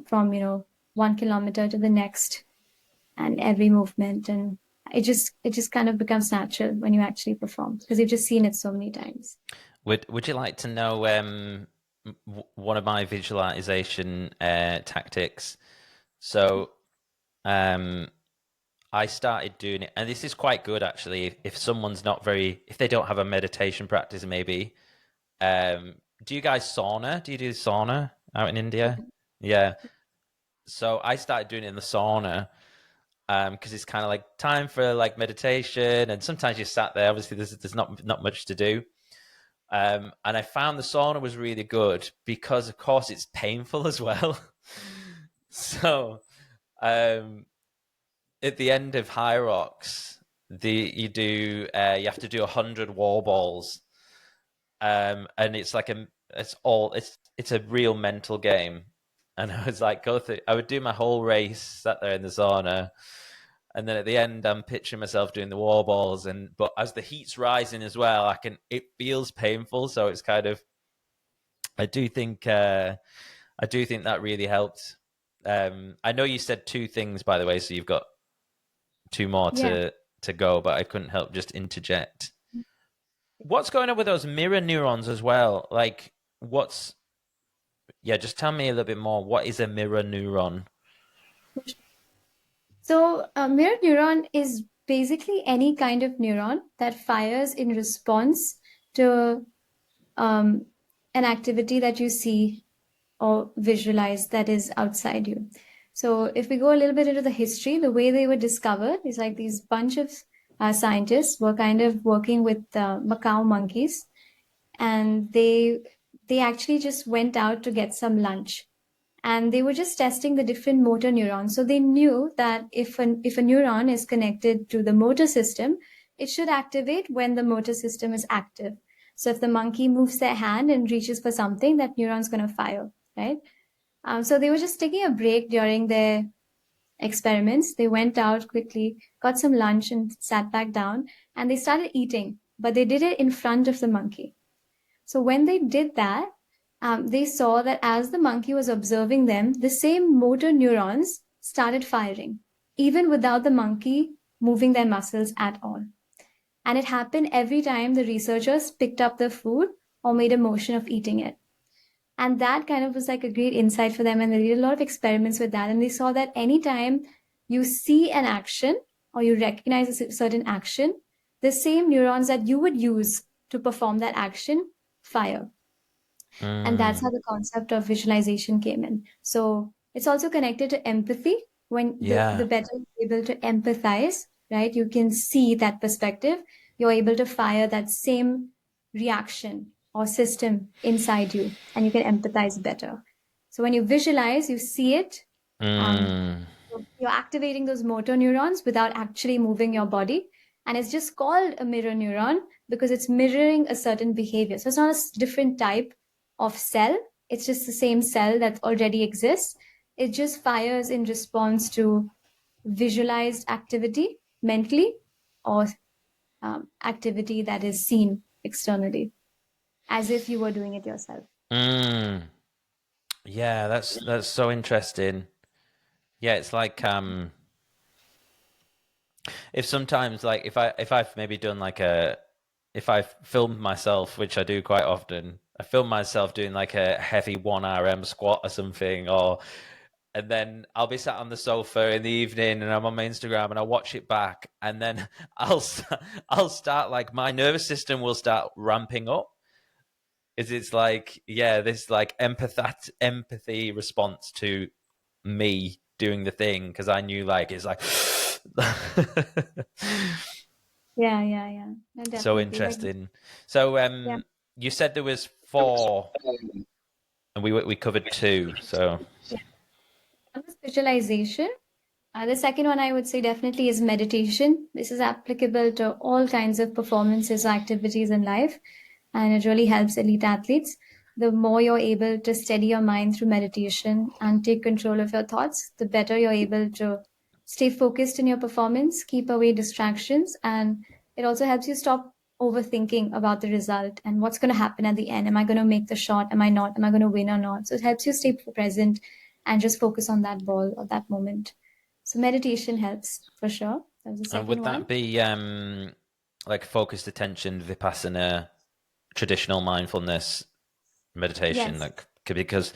from, 1 kilometer to the next, and every movement and it just kind of becomes natural when you actually perform because you've just seen it so many times.
Would you like to know one of my visualization tactics? So I started doing it, and this is quite good actually. If someone's if they don't have a meditation practice, maybe. Do you guys sauna? Do you do sauna out in India? Yeah. So I started doing it in the sauna because it's kind of like time for like meditation, and sometimes you sat there. Obviously, there's not much to do. And I found the sauna was really good because, of course, it's painful as well. So at the end of Hyrox, you have to do 100 wall balls, and it's like it's a real mental game. And I was like, I would do my whole race, sat there in the sauna, and then at the end, I'm picturing myself doing the wall balls, but as the heat's rising as well, it feels painful, so it's kind of, I do think that really helped. I know you said two things, by the way, so you've got two more
Yeah.
to go, but I couldn't help just interject. What's going on with those mirror neurons as well? Like, just tell me a little bit more. What is a mirror neuron?
So a mirror neuron is basically any kind of neuron that fires in response to an activity that you see or visualize that is outside you. So if we go a little bit into the history, the way they were discovered is like these bunch of scientists were kind of working with macaw monkeys, and they actually just went out to get some lunch. And they were just testing the different motor neurons. So they knew that if a neuron is connected to the motor system, it should activate when the motor system is active. So if the monkey moves their hand and reaches for something, that neuron's going to fire, right? So they were just taking a break during their experiments. They went out quickly, got some lunch, and sat back down, and they started eating. But they did it in front of the monkey. So when they did that, they saw that as the monkey was observing them, the same motor neurons started firing, even without the monkey moving their muscles at all. And it happened every time the researchers picked up the food or made a motion of eating it. And that kind of was like a great insight for them. And they did a lot of experiments with that. And they saw that anytime you see an action or you recognize a certain action, the same neurons that you would use to perform that action fire. And that's how the concept of visualization came in. So it's also connected to empathy. When the better you're able to empathize, right, you can see that perspective, you're able to fire that same reaction or system inside you, and you can empathize better. So when you visualize, you see it. You're activating those motor neurons without actually moving your body. And it's just called a mirror neuron because it's mirroring a certain behavior. So it's not a different type of cell. It's just the same cell that already exists. It just fires in response to visualized activity mentally or activity that is seen externally, as if you were doing it yourself.
Yeah, that's so interesting. Yeah, it's like if sometimes, like, if I've maybe done like if I've filmed myself, which I do quite often, I film myself doing like a heavy 1RM squat or something, and then I'll be sat on the sofa in the evening and I'm on my Instagram and I watch it back, and then I'll start, like, my nervous system will start ramping up. It's like, this like empathy response to me doing the thing, because I knew, like, it's like
Yeah. No,
so interesting. So you said there was 4 and we covered 2. So
one was visualization. The second one I would say definitely is meditation. This is applicable to all kinds of performances or activities in life, and it really helps elite athletes. The more you're able to steady your mind through meditation and take control of your thoughts, the better you're able to stay focused in your performance, keep away distractions, and it also helps you stop overthinking about the result and what's going to happen at the end. Am I going to make the shot? Am I not? Am I going to win or not? So it helps you stay present and just focus on that ball or that moment. So meditation helps for sure. That's the
And
second
would
one.
that be like focused attention, vipassana, traditional mindfulness, meditation?
Yes.
Like, because,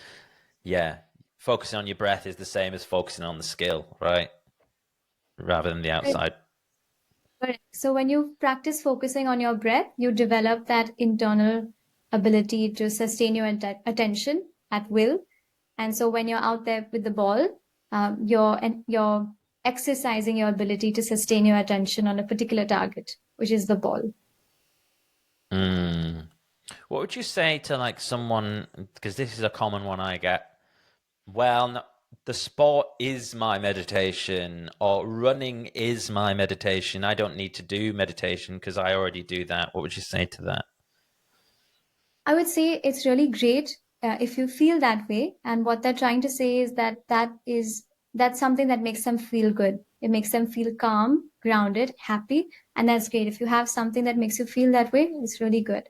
yeah, focusing on your breath is the same as focusing on the skill, right? Rather than the outside.
Correct. So when you practice focusing on your breath, you develop that internal ability to sustain your attention at will. And so when you're out there with the ball, you're exercising your ability to sustain your attention on a particular target, which is the ball.
What would you say to like someone, because this is a common one I get, well, no, the sport is my meditation, or running is my meditation. I don't need to do meditation because I already do that. What would you say to that?
I would say it's really great if you feel that way. And what they're trying to say is that's something that makes them feel good. It makes them feel calm, grounded, happy, and that's great. If you have something that makes you feel that way, it's really good.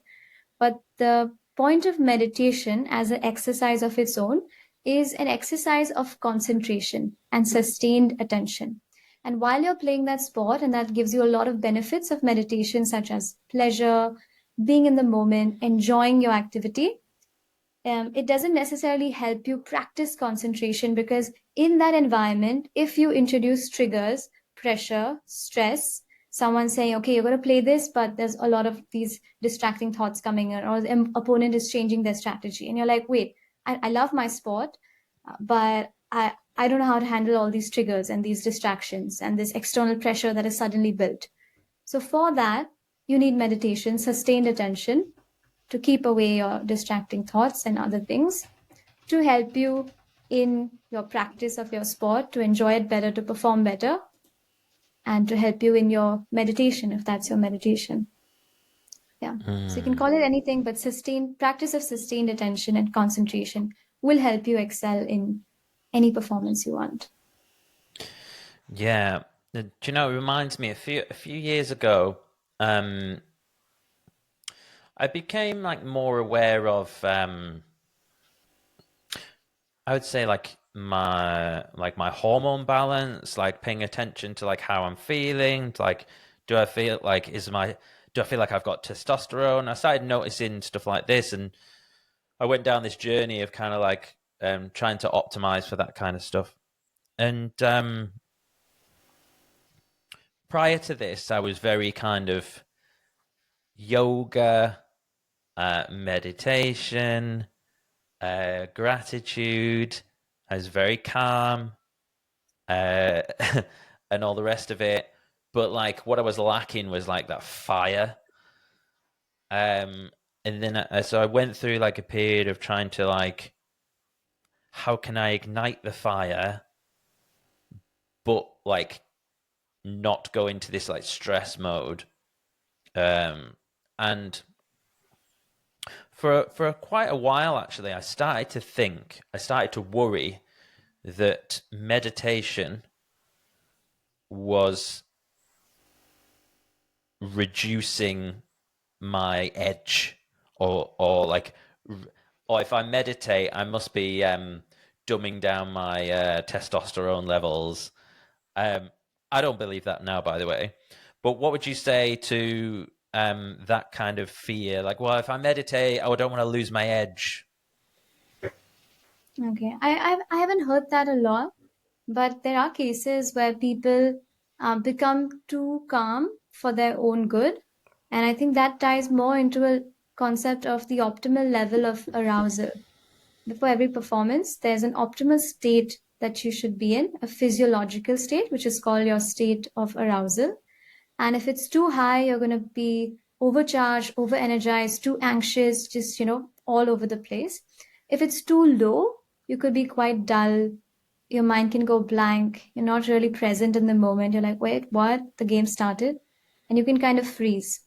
But the point of meditation as an exercise of its own is an exercise of concentration and sustained attention. And while you're playing that sport, and that gives you a lot of benefits of meditation, such as pleasure, being in the moment, enjoying your activity, it doesn't necessarily help you practice concentration, because in that environment, if you introduce triggers, pressure, stress, someone saying, okay, you're going to play this, but there's a lot of these distracting thoughts coming in, or the opponent is changing their strategy. And you're like, wait, I love my sport, but I don't know how to handle all these triggers and these distractions and this external pressure that is suddenly built. So for that, you need meditation, sustained attention, to keep away your distracting thoughts and other things, to help you in your practice of your sport, to enjoy it better, to perform better, and to help you in your meditation, if that's your meditation. Yeah. So you can call it anything, but practice of sustained attention and concentration will help you excel in any performance you want.
Yeah. Do you know, it reminds me a few years ago, I became like more aware of I would say like my hormone balance, like paying attention to like how I'm feeling, like do I feel like I've got testosterone? I started noticing stuff like this, and I went down this journey of kind of like trying to optimize for that kind of stuff. And prior to this, I was very kind of yoga, meditation, gratitude. I was very calm, and all the rest of it. But like, what I was lacking was like that fire. And then so I went through like a period of trying to like, how can I ignite the fire, but like not go into this like stress mode. And for quite a while, actually, I started to worry that meditation was reducing my edge, or if I meditate, I must be dumbing down my testosterone levels. I don't believe that now, by the way. But what would you say to that kind of fear? Like, well, if I meditate, I don't want to lose my edge.
Okay, I haven't heard that a lot, but there are cases where people become too calm for their own good, and I think that ties more into a concept of the optimal level of arousal. Before every performance, there's an optimal state that you should be in, a physiological state, which is called your state of arousal. And if it's too high, you're going to be overcharged, over-energized, too anxious, just, all over the place. If it's too low, you could be quite dull. Your mind can go blank. You're not really present in the moment. You're like, wait, what? The game started. And you can kind of freeze.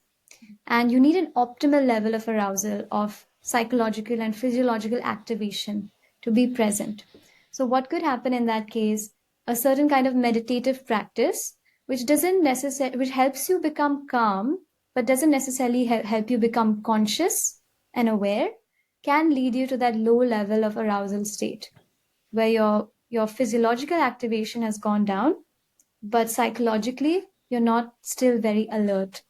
And you need an optimal level of arousal, of psychological and physiological activation to be present. So what could happen in that case? A certain kind of meditative practice, which helps you become calm, but doesn't necessarily help you become conscious and aware, can lead you to that low level of arousal state, where your physiological activation has gone down, but psychologically you're not still very alert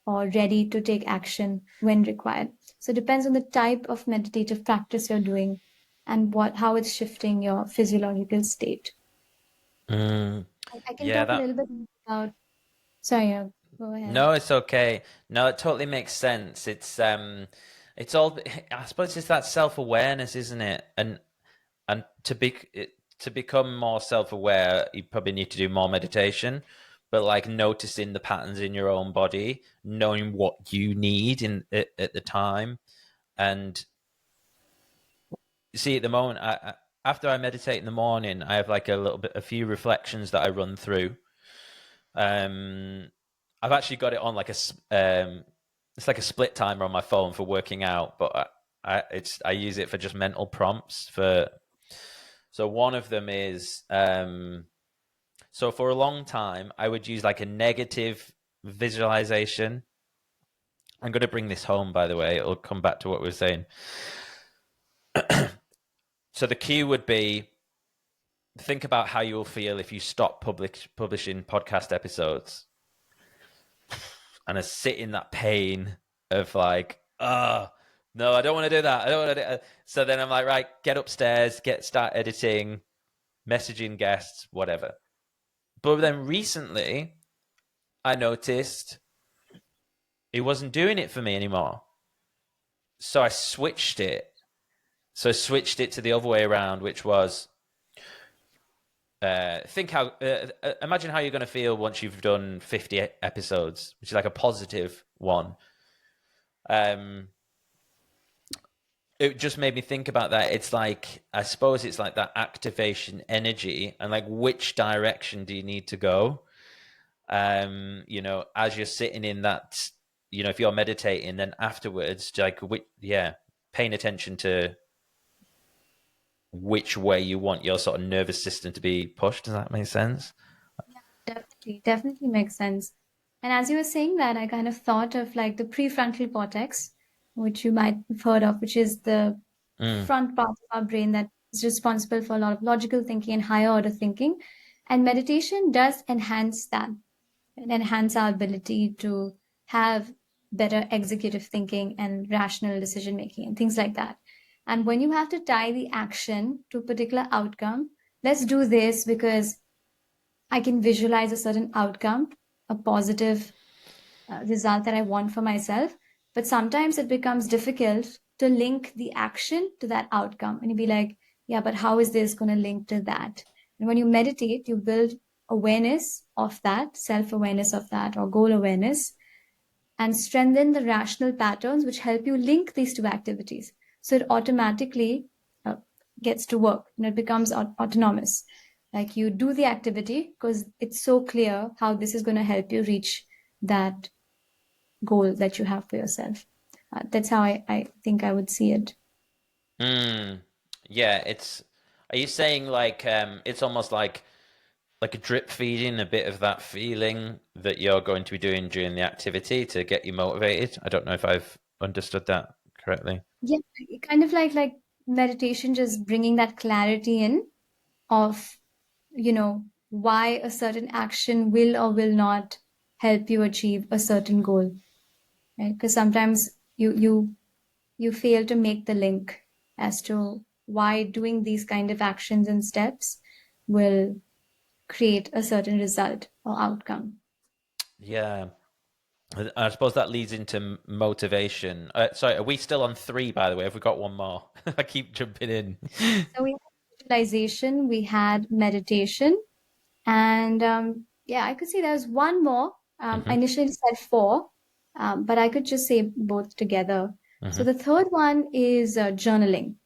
or ready to take action when required. So it depends on the type of meditative practice you're doing and how it's shifting your physiological state. I can
Yeah,
talk a little bit about. Sorry, go ahead.
No, it's okay. No, it totally makes sense. It's all. I suppose it's that self-awareness, isn't it? And to become more self-aware, you probably need to do more meditation. But like noticing the patterns in your own body, knowing what you need at the time, and see at the moment, after I meditate in the morning, I have like a few reflections that I run through. I've actually got it on like it's like a split timer on my phone for working out, but I use it for just mental prompts for. So one of them is so for a long time I would use like a negative visualization. I'm going to bring this home, by the way. It'll come back to what we were saying. So the cue would be, think about how you will feel if you stop publishing podcast episodes. And I sit in that pain of like, oh, no, I don't want to do that. I don't want to do it. So then I'm like, right, get upstairs, start editing, messaging guests, whatever. But then recently, I noticed it wasn't doing it for me anymore. So I switched it. So I switched it to the other way around, which was, imagine how you're going to feel once you've done 50 episodes, which is like a positive one. It just made me think about that. It's like, I suppose it's like that activation energy, and like, which direction do you need to go? As you're sitting in that, if you're meditating, then afterwards, like, paying attention to which way you want your sort of nervous system to be pushed. Does that make sense?
Yeah, definitely makes sense. And as you were saying that, I kind of thought of like the prefrontal cortex, which you might have heard of, which is the front part of our brain that is responsible for a lot of logical thinking and higher order thinking. And meditation does enhance that and enhance our ability to have better executive thinking and rational decision making and things like that. And when you have to tie the action to a particular outcome, let's do this because I can visualize a certain outcome, a positive result that I want for myself. But sometimes it becomes difficult to link the action to that outcome. And you'd be like, yeah, but how is this going to link to that? And when you meditate, you build awareness of that, self-awareness of that, or goal awareness, and strengthen the rational patterns which help you link these two activities. So it automatically gets to work and it becomes autonomous. Like you do the activity because it's so clear how this is going to help you reach that goal that you have for yourself. That's how I think I would see it.
Yeah, are you saying like it's almost like a drip feeding a bit of that feeling that you're going to be doing during the activity to get you motivated? I don't know if I've understood that correctly.
Yeah, kind of like meditation, just bringing that clarity in of, why a certain action will or will not help you achieve a certain goal, right? Because sometimes you fail to make the link as to why doing these kind of actions and steps will create a certain result or outcome.
Yeah. I suppose that leads into motivation. Sorry, are we still on 3, by the way? Have we got one more? I keep jumping in.
So we had visualization, we had meditation, and I could see there's one more. I initially said 4, but I could just say both together. So the third one is journaling.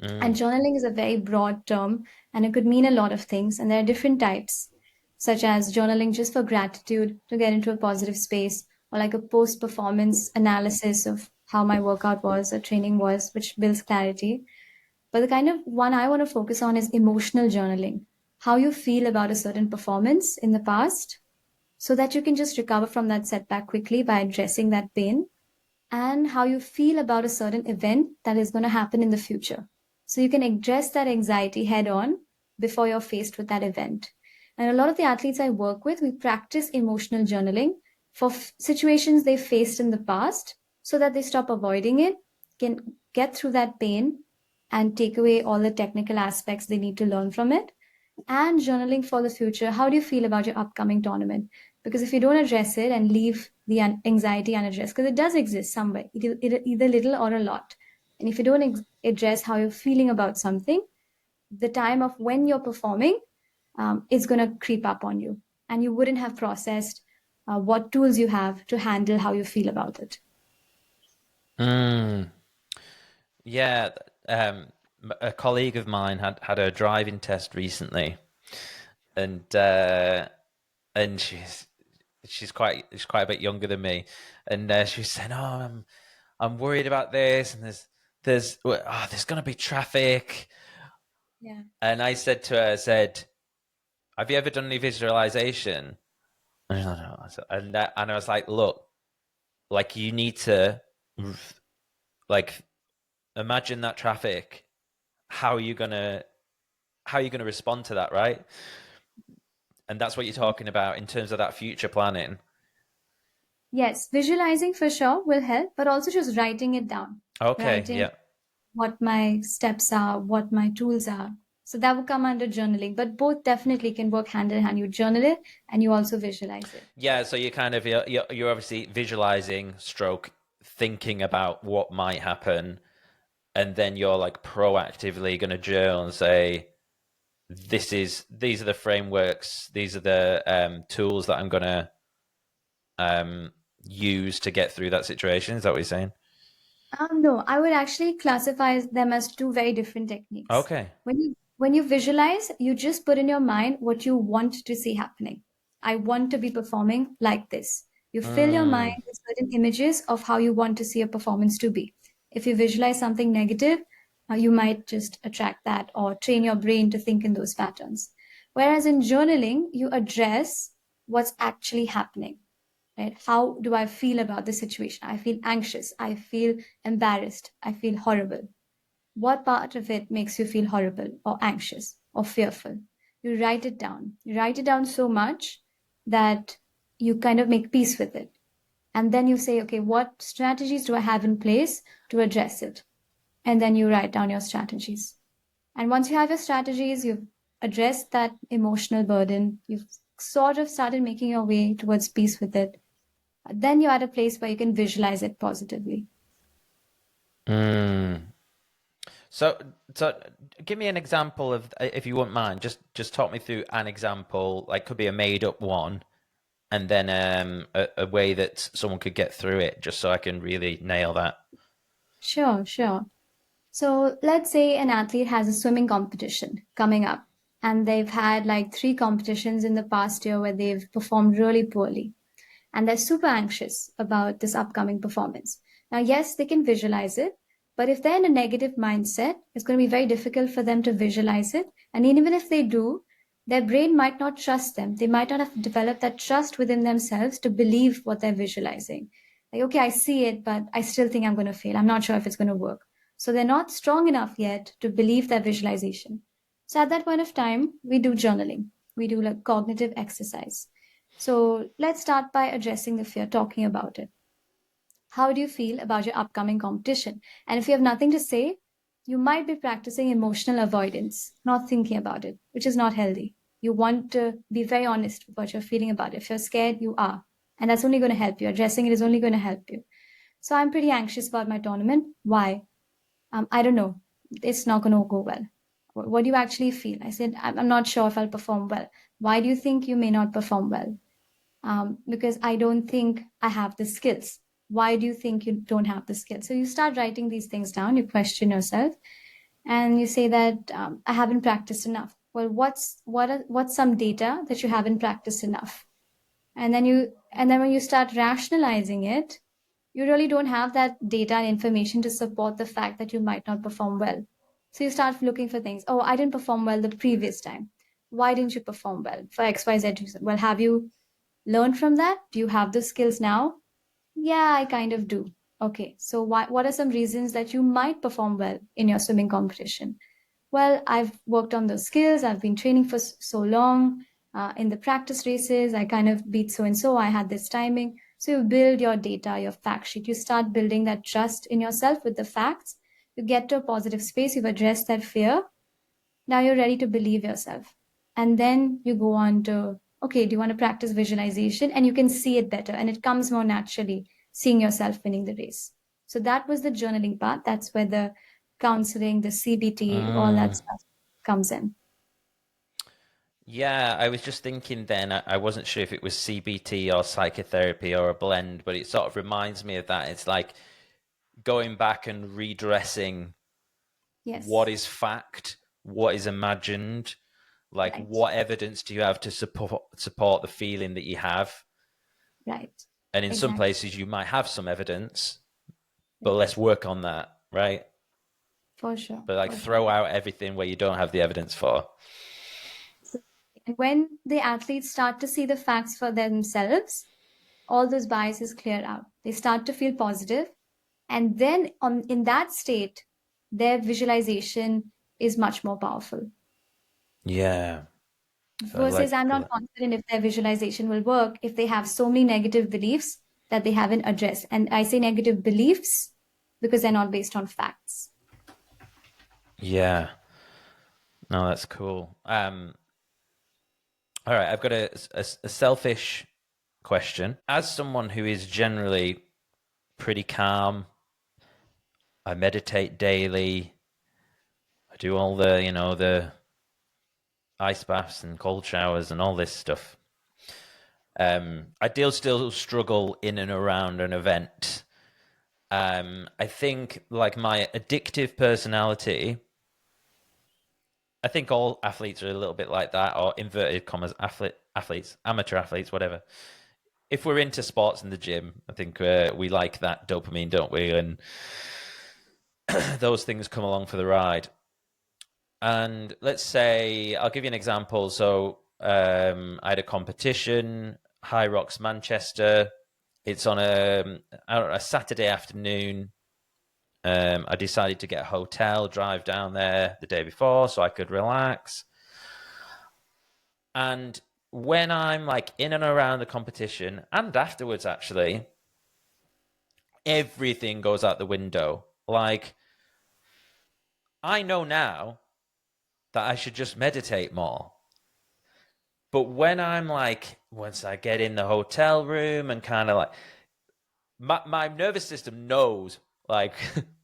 And journaling is a very broad term, and it could mean a lot of things. And there are different types, such as journaling just for gratitude, to get into a positive space, or like a post-performance analysis of how my workout was or training was, which builds clarity. But the kind of one I want to focus on is emotional journaling, how you feel about a certain performance in the past, so that you can just recover from that setback quickly by addressing that pain, and how you feel about a certain event that is going to happen in the future. So you can address that anxiety head on before you're faced with that event. And a lot of the athletes I work with, we practice emotional journaling for situations they faced in the past so that they stop avoiding it, can get through that pain and take away all the technical aspects they need to learn from it. And journaling for the future. How do you feel about your upcoming tournament? Because if you don't address it and leave the anxiety unaddressed, because it does exist somewhere, either little or a lot. And if you don't address how you're feeling about something, the time of when you're performing is going to creep up on you. And you wouldn't have processed what tools you have to handle how you feel about it.
Yeah. A colleague of mine had a driving test recently, and she's quite a bit younger than me, and she was saying, "Oh, I'm worried about this, and there's going to be traffic."
Yeah.
And I said to her, "Have you ever done any visualization?" And I was like, "Look, like you need to like imagine that traffic. How are you gonna respond to that, right?" And that's what you're talking about in terms of that future planning.
Yes, visualizing for sure will help, but also just writing it down.
Okay,
Writing
yeah.
what my steps are, what my tools are. So that will come under journaling, but both definitely can work hand in hand. You journal it and you also visualize it.
Yeah, so you kind of you're obviously visualizing stroke thinking about what might happen, and then you're like proactively going to journal and say, these are the frameworks, these are the tools that I'm going to use to get through that situation. Is that what you're saying?
No, I would actually classify them as two very different techniques.
Okay.
When you visualize, you just put in your mind what you want to see happening. I want to be performing like this. You fill your mind with certain images of how you want to see a performance to be. If you visualize something negative, you might just attract that or train your brain to think in those patterns. Whereas in journaling, you address what's actually happening. Right? How do I feel about the situation? I feel anxious. I feel embarrassed. I feel horrible. What part of it makes you feel horrible or anxious or fearful? You write it down. You write it down so much that you kind of make peace with it. And then you say, okay, what strategies do I have in place to address it? And then you write down your strategies. And once you have your strategies, you've addressed that emotional burden, you've sort of started making your way towards peace with it, then you're at a place where you can visualize it positively.
So give me an example of, if you wouldn't mind, just talk me through an example, like could be a made up one, and then a way that someone could get through it, just so I can really nail that.
Sure. So let's say an athlete has a swimming competition coming up, and they've had like 3 competitions in the past year where they've performed really poorly, and they're super anxious about this upcoming performance. Now, yes, they can visualize it, but if they're in a negative mindset, it's going to be very difficult for them to visualize it. And even if they do, their brain might not trust them. They might not have developed that trust within themselves to believe what they're visualizing. Like, okay, I see it, but I still think I'm going to fail. I'm not sure if it's going to work. So they're not strong enough yet to believe their visualization. So at that point of time, we do journaling. We do like cognitive exercise. So let's start by addressing the fear, talking about it. How do you feel about your upcoming competition? And if you have nothing to say, you might be practicing emotional avoidance, not thinking about it, which is not healthy. You want to be very honest with what you're feeling about it. If you're scared, you are. And that's only going to help you. Addressing it is only going to help you. So I'm pretty anxious about my tournament. Why? I don't know. It's not going to go well. What do you actually feel? I said, I'm not sure if I'll perform well. Why do you think you may not perform well? Because I don't think I have the skills. Why do you think you don't have the skills? So you start writing these things down, you question yourself, and you say that I haven't practiced enough. Well, what's some data that you haven't practiced enough? And then when you start rationalizing it, you really don't have that data and information to support the fact that you might not perform well. So you start looking for things. Oh, I didn't perform well the previous time. Why didn't you perform well? For XYZ reason. Well, have you learned from that? Do you have the skills now? Yeah, I kind of do. Okay, so what are some reasons that you might perform well in your swimming competition? Well, I've worked on those skills. I've been training for so long. in the practice races, I kind of beat so-and-so, I had this timing. So you build your data, your fact sheet. You start building that trust in yourself with the facts. You get to a positive space. You've addressed that fear. Now you're ready to believe yourself. And then you go on to, okay, do you want to practice visualization? And you can see it better. And it comes more naturally, seeing yourself winning the race. So that was the journaling part. That's where the counseling, the CBT, all that stuff comes in.
Yeah, I was just thinking then, I wasn't sure if it was CBT or psychotherapy or a blend, but it sort of reminds me of that. It's like going back and redressing what is fact, what is imagined, like
Right.
what evidence do you have to support the feeling that you have?
Right.
And in some places you might have some evidence, but let's work on that, right?
For sure.
But like throw out everything where you don't have the evidence for.
And when the athletes start to see the facts for themselves, all those biases clear out. They start to feel positive. And then in that state, their visualization is much more powerful.
Yeah.
Versus I'm not confident if their visualization will work if they have so many negative beliefs that they haven't addressed. And I say negative beliefs because they're not based on facts.
Yeah. No, that's cool. All right, I've got a selfish question. As someone who is generally pretty calm, I meditate daily, I do all the, the ice baths and cold showers and all this stuff. I still struggle in and around an event. I think like my addictive personality, I think all athletes are a little bit like that, or inverted commas athletes, amateur athletes, whatever. If we're into sports in the gym, I think we like that dopamine, don't we? And those things come along for the ride. And let's say, I'll give you an example. So I had a competition, Hyrox Manchester. It's on a Saturday afternoon. I decided to get a hotel, drive down there the day before so I could relax. And when I'm like in and around the competition and afterwards, actually, everything goes out the window. Like, I know now that I should just meditate more. But when I'm like, once I get in the hotel room and kind of like, my nervous system knows, like,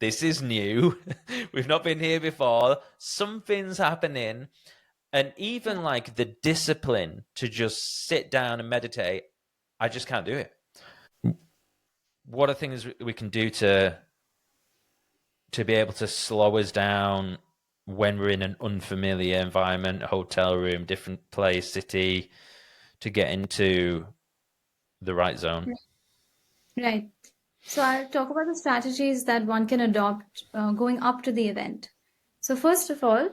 this is new. We've not been here before. Something's happening. And even like the discipline to just sit down and meditate, I just can't do it. What are things we can do to be able to slow us down when we're in an unfamiliar environment, hotel room, different place, city, to get into the right zone?
Right. So I'll talk about the strategies that one can adopt going up to the event. So first of all,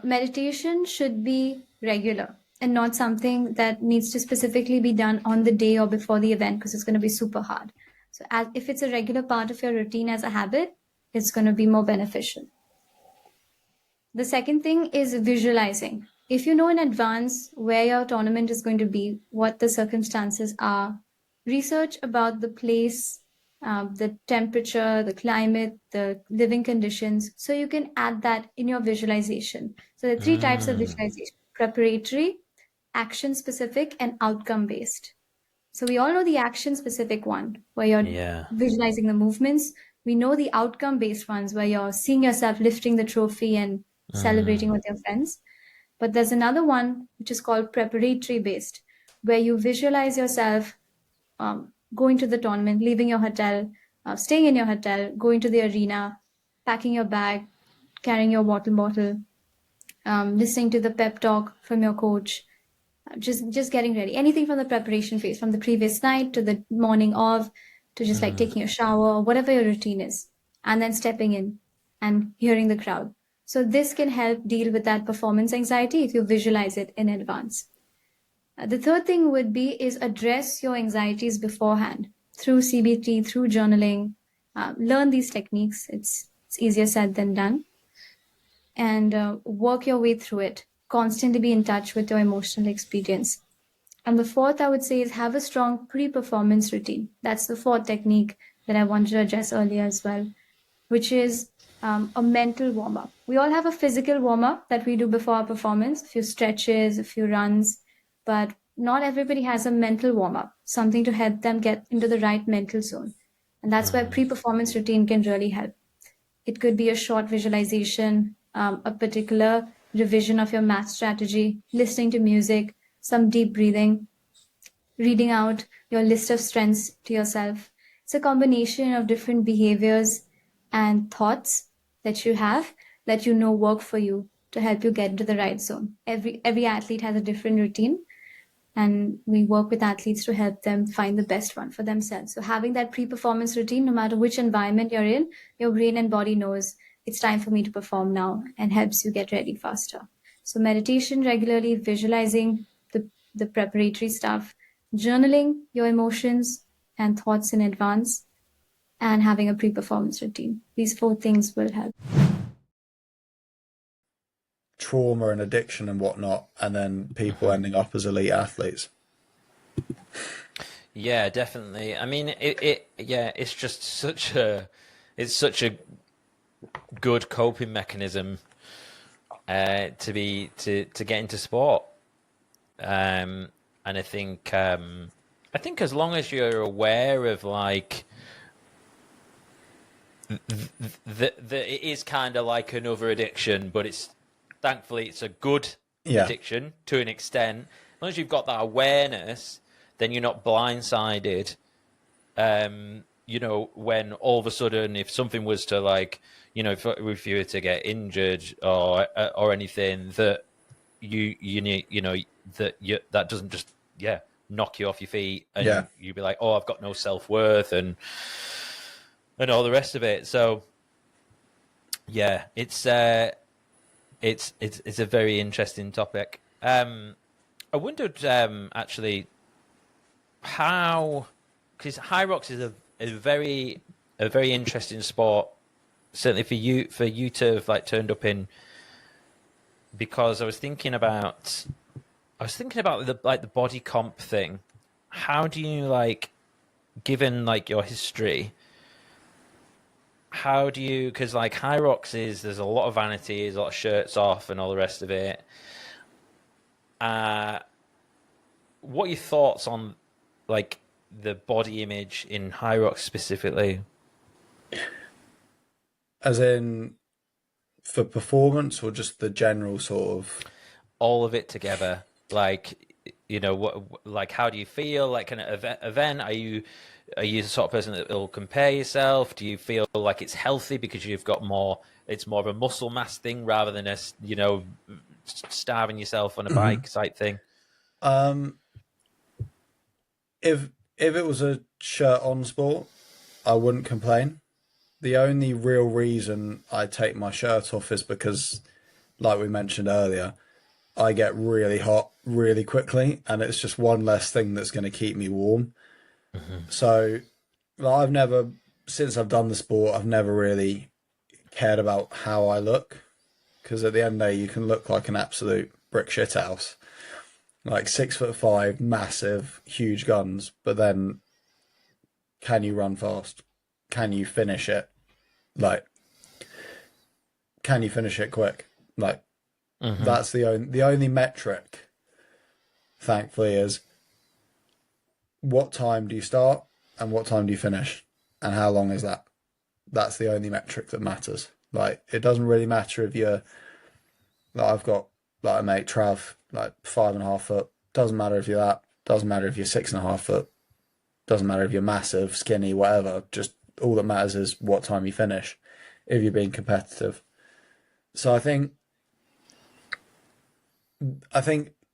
meditation should be regular and not something that needs to specifically be done on the day or before the event because it's going to be super hard. So if it's a regular part of your routine as a habit, it's going to be more beneficial. The second thing is visualizing. If you know in advance where your tournament is going to be, what the circumstances are, research about the place, the temperature, the climate, the living conditions, so you can add that in your visualization. So there are three types of visualization: preparatory, action specific, and outcome based. So we all know the action specific one, where you're visualizing the movements. We know the outcome based ones, where you're seeing yourself lifting the trophy and celebrating with your friends. But there's another one which is called preparatory based, where you visualize yourself going to the tournament, leaving your hotel, staying in your hotel, going to the arena, packing your bag, carrying your water bottle, listening to the pep talk from your coach, just getting ready. Anything from the preparation phase, from the previous night to the morning of, to just like taking a shower, or whatever your routine is, and then stepping in and hearing the crowd. So this can help deal with that performance anxiety if you visualize it in advance. The third thing would be is address your anxieties beforehand through CBT, through journaling. Learn these techniques. It's easier said than done. And work your way through it. constantly be in touch with your emotional experience. And the fourth, I would say, is have a strong pre-performance routine. That's the fourth technique that I wanted to address earlier as well, which is a mental warm-up. We all have a physical warm-up that we do before our performance, a few stretches, a few runs, but not everybody has a mental warm-up, something to help them get into the right mental zone. And that's where pre-performance routine can really help. It could be a short visualization, a particular revision of your math strategy, listening to music, some deep breathing, reading out your list of strengths to yourself. It's a combination of different behaviors and thoughts that you have that you know work for you to help you get into the right zone. Every athlete has a different routine, and we work with athletes to help them find the best one for themselves. So having that pre-performance routine, no matter which environment you're in, your brain and body knows it's time for me to perform now, and helps you get ready faster. So meditation regularly, visualizing the preparatory stuff, journaling your emotions and thoughts in advance, and having a pre-performance routine. These 4 things will help.
Trauma and addiction and whatnot, and then people ending up as elite athletes.
Yeah, definitely. I mean, it's just such a good coping mechanism to get into sport. And I think as long as you're aware of like that it is kind of like another addiction, but thankfully it's a good addiction to an extent. As long as you've got that awareness, then you're not blindsided. You know, when all of a sudden, if something was to like, you know, if you were to get injured or anything, that that doesn't just knock you off your feet, and you'd be like, oh, I've got no self-worth and all the rest of it. So yeah, it's a very interesting topic. I wondered actually how, because Hyrox is a very interesting sport, certainly for you to have like turned up in, because I was thinking about the body comp thing. How do you, like, given like your history, how do you, because like Hyrox there's a lot of vanity, there's a lot of shirts off and all the rest of it. What are your thoughts on like the body image in Hyrox specifically?
As in for performance, or just the general sort of?
All of it together. Like, you know, what, like, how do you feel? Like an event? Are you the sort of person that will compare yourself? Do you feel like it's healthy because you've got it's more of a muscle mass thing rather than a, you know, starving yourself on a bike type thing?
If it was a shirt on sport, I wouldn't complain. The only real reason I take my shirt off is because, like we mentioned earlier, I get really hot really quickly, and it's just one less thing that's going to keep me warm. So since I've done the sport, I've never really cared about how I look, because at the end of the day, you can look like an absolute brick shit house, like 6'5", massive, huge guns, but then can you run fast? Can you finish it? Like, can you finish it quick? Like, that's the only metric, thankfully, is what time do you start and what time do you finish, and how long is that? That's the only metric that matters. Like, it doesn't really matter if you're, like, I've got like a mate Trav, like 5.5 foot. Doesn't matter if you're that. Doesn't matter if you're 6.5 foot. Doesn't matter if you're massive, skinny, whatever. Just all that matters is what time you finish, if you're being competitive. So I think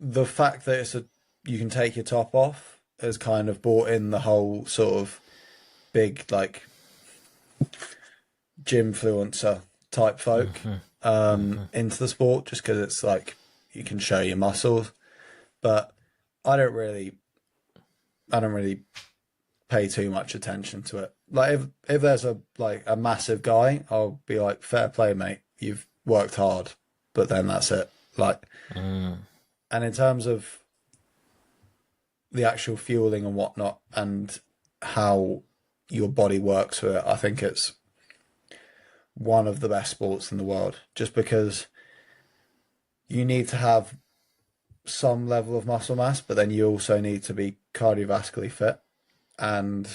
the fact that you can take your top off has kind of brought in the whole sort of big, like, gymfluencer type folk into the sport, just because it's like you can show your muscles. But I don't really pay too much attention to it. Like, if there's a massive guy, I'll be like, fair play, mate, you've worked hard, but then that's it. Like, and in terms of the actual fueling and whatnot and how your body works with it, I think it's one of the best sports in the world, just because you need to have some level of muscle mass, but then you also need to be cardiovascularly fit. And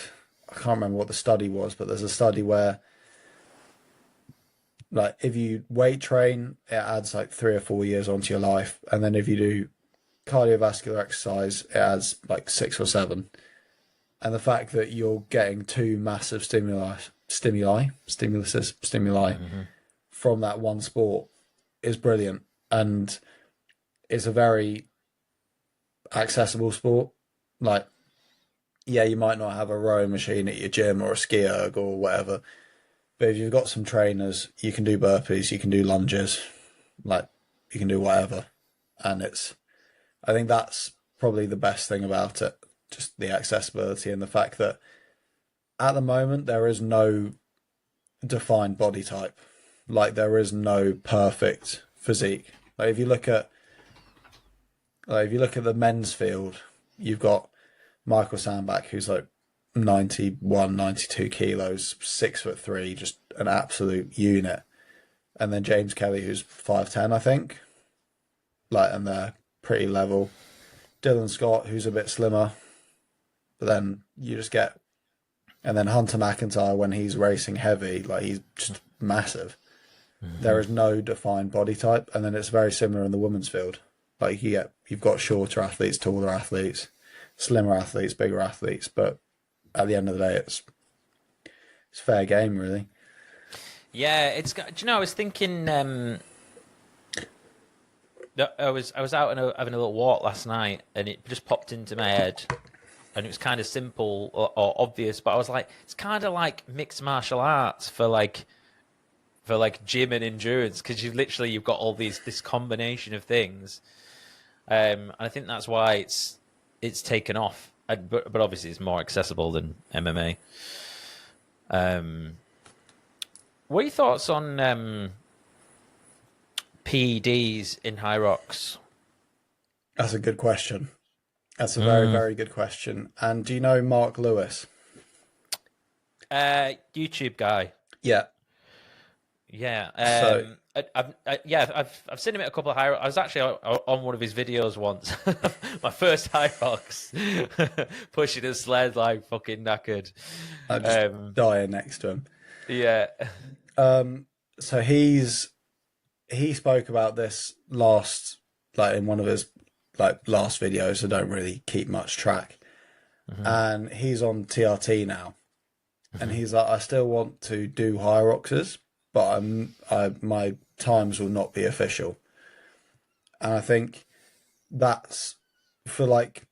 I can't remember what the study was, but there's a study where, like, if you weight train, it adds like 3 or 4 years onto your life, and then if you do cardiovascular exercise, it adds like 6 or 7. And the fact that you're getting 2 massive stimuli from that one sport is brilliant. And it's a very accessible sport. Like, yeah, you might not have a rowing machine at your gym or a ski erg or whatever, but if you've got some trainers, you can do burpees, you can do lunges, like, you can do whatever. And I think that's probably the best thing about it, just the accessibility and the fact that at the moment there is no defined body type. Like, there is no perfect physique. Like, if you look at the men's field, you've got Michael Sandbach, who's like 91, 92 kilos, 6'3", just an absolute unit. And then James Kelly, who's 5'10", I think. Like, and they're pretty level. Dylan Scott, who's a bit slimmer, but then you just get, and then Hunter McIntyre, when he's racing heavy, like, he's just massive. There is no defined body type, and then it's very similar in the women's field. Like, you've got shorter athletes, taller athletes, slimmer athletes, bigger athletes, but at the end of the day, it's fair game, really.
Yeah, do you know, I was thinking, I was out and having a little walk last night, and it just popped into my head, and it was kind of simple or obvious, but I was like, it's kind of like mixed martial arts for gym and endurance, because you've got all this combination of things, and I think that's why it's taken off. But obviously it's more accessible than MMA. What are your thoughts on PEDs in Hyrox?
That's a good question. That's a very, very good question. And do you know Mark Lewis?
YouTube guy.
Yeah.
Yeah.
So
I've seen him at a couple of Hyrox. I was actually on one of his videos once. My first Hyrox, pushing a sled like fucking knackered.
I'm just dying next to him.
Yeah.
So he spoke about this in one of his last videos. I don't really keep much track. And he's on TRT now. And he's like, I still want to do Hyroxes, but my times will not be official. And I think that's for like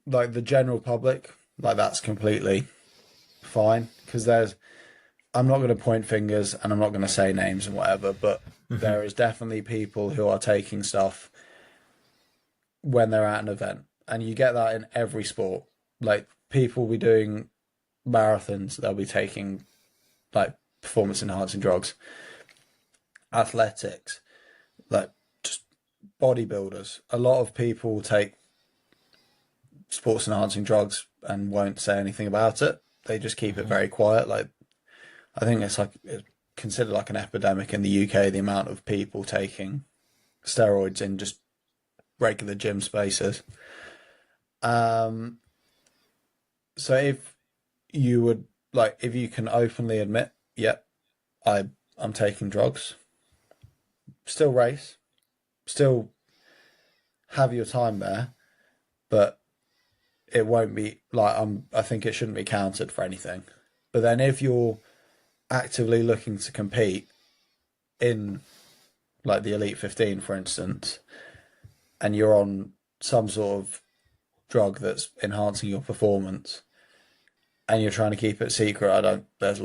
the general public, like, that's completely fine, because I'm not going to point fingers and I'm not going to say names and whatever, but there is definitely people who are taking stuff when they're at an event, and you get that in every sport. Like, people will be doing marathons, they'll be taking like performance enhancing drugs. Athletics, like, just bodybuilders, a lot of people take sports enhancing drugs and won't say anything about it. They just keep it very quiet. Like, I think it's considered like an epidemic in the UK, the amount of people taking steroids in just regular gym spaces. So if you can openly admit, yep, I'm taking drugs, still race, still have your time there, but it won't be like, I think it shouldn't be counted for anything. But then if you're actively looking to compete in like the Elite 15, for instance, and you're on some sort of drug that's enhancing your performance and you're trying to keep it secret, there's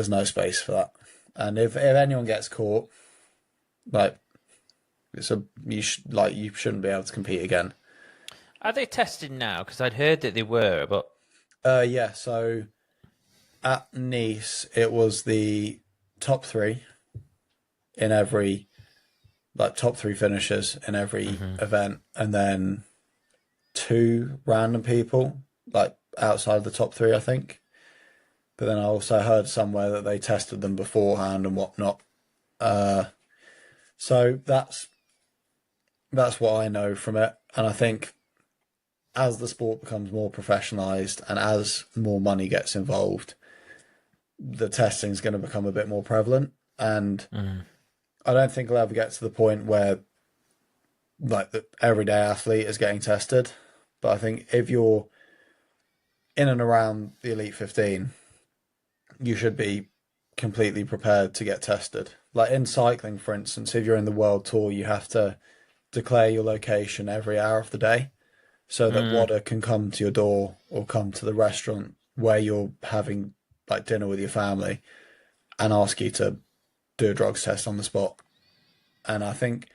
no space for that. And if anyone gets caught, like, you shouldn't be able to compete again.
Are they testing now? Because I'd heard that they were, but
yeah. So at Nice, it was the top 3 in every like top 3 finishers in every event, and then 2 random people like outside the top 3, I think. But then I also heard somewhere that they tested them beforehand and whatnot. So that's what I know from it. And I think as the sport becomes more professionalized and as more money gets involved, the testing is going to become a bit more prevalent. And I don't think it'll ever get to the point where like the everyday athlete is getting tested. But I think if you're in and around the Elite 15, you should be completely prepared to get tested. Like in cycling, for instance, if you're in the World Tour, you have to declare your location every hour of the day so that WADA can come to your door or come to the restaurant where you're having like dinner with your family and ask you to do a drugs test on the spot. And I think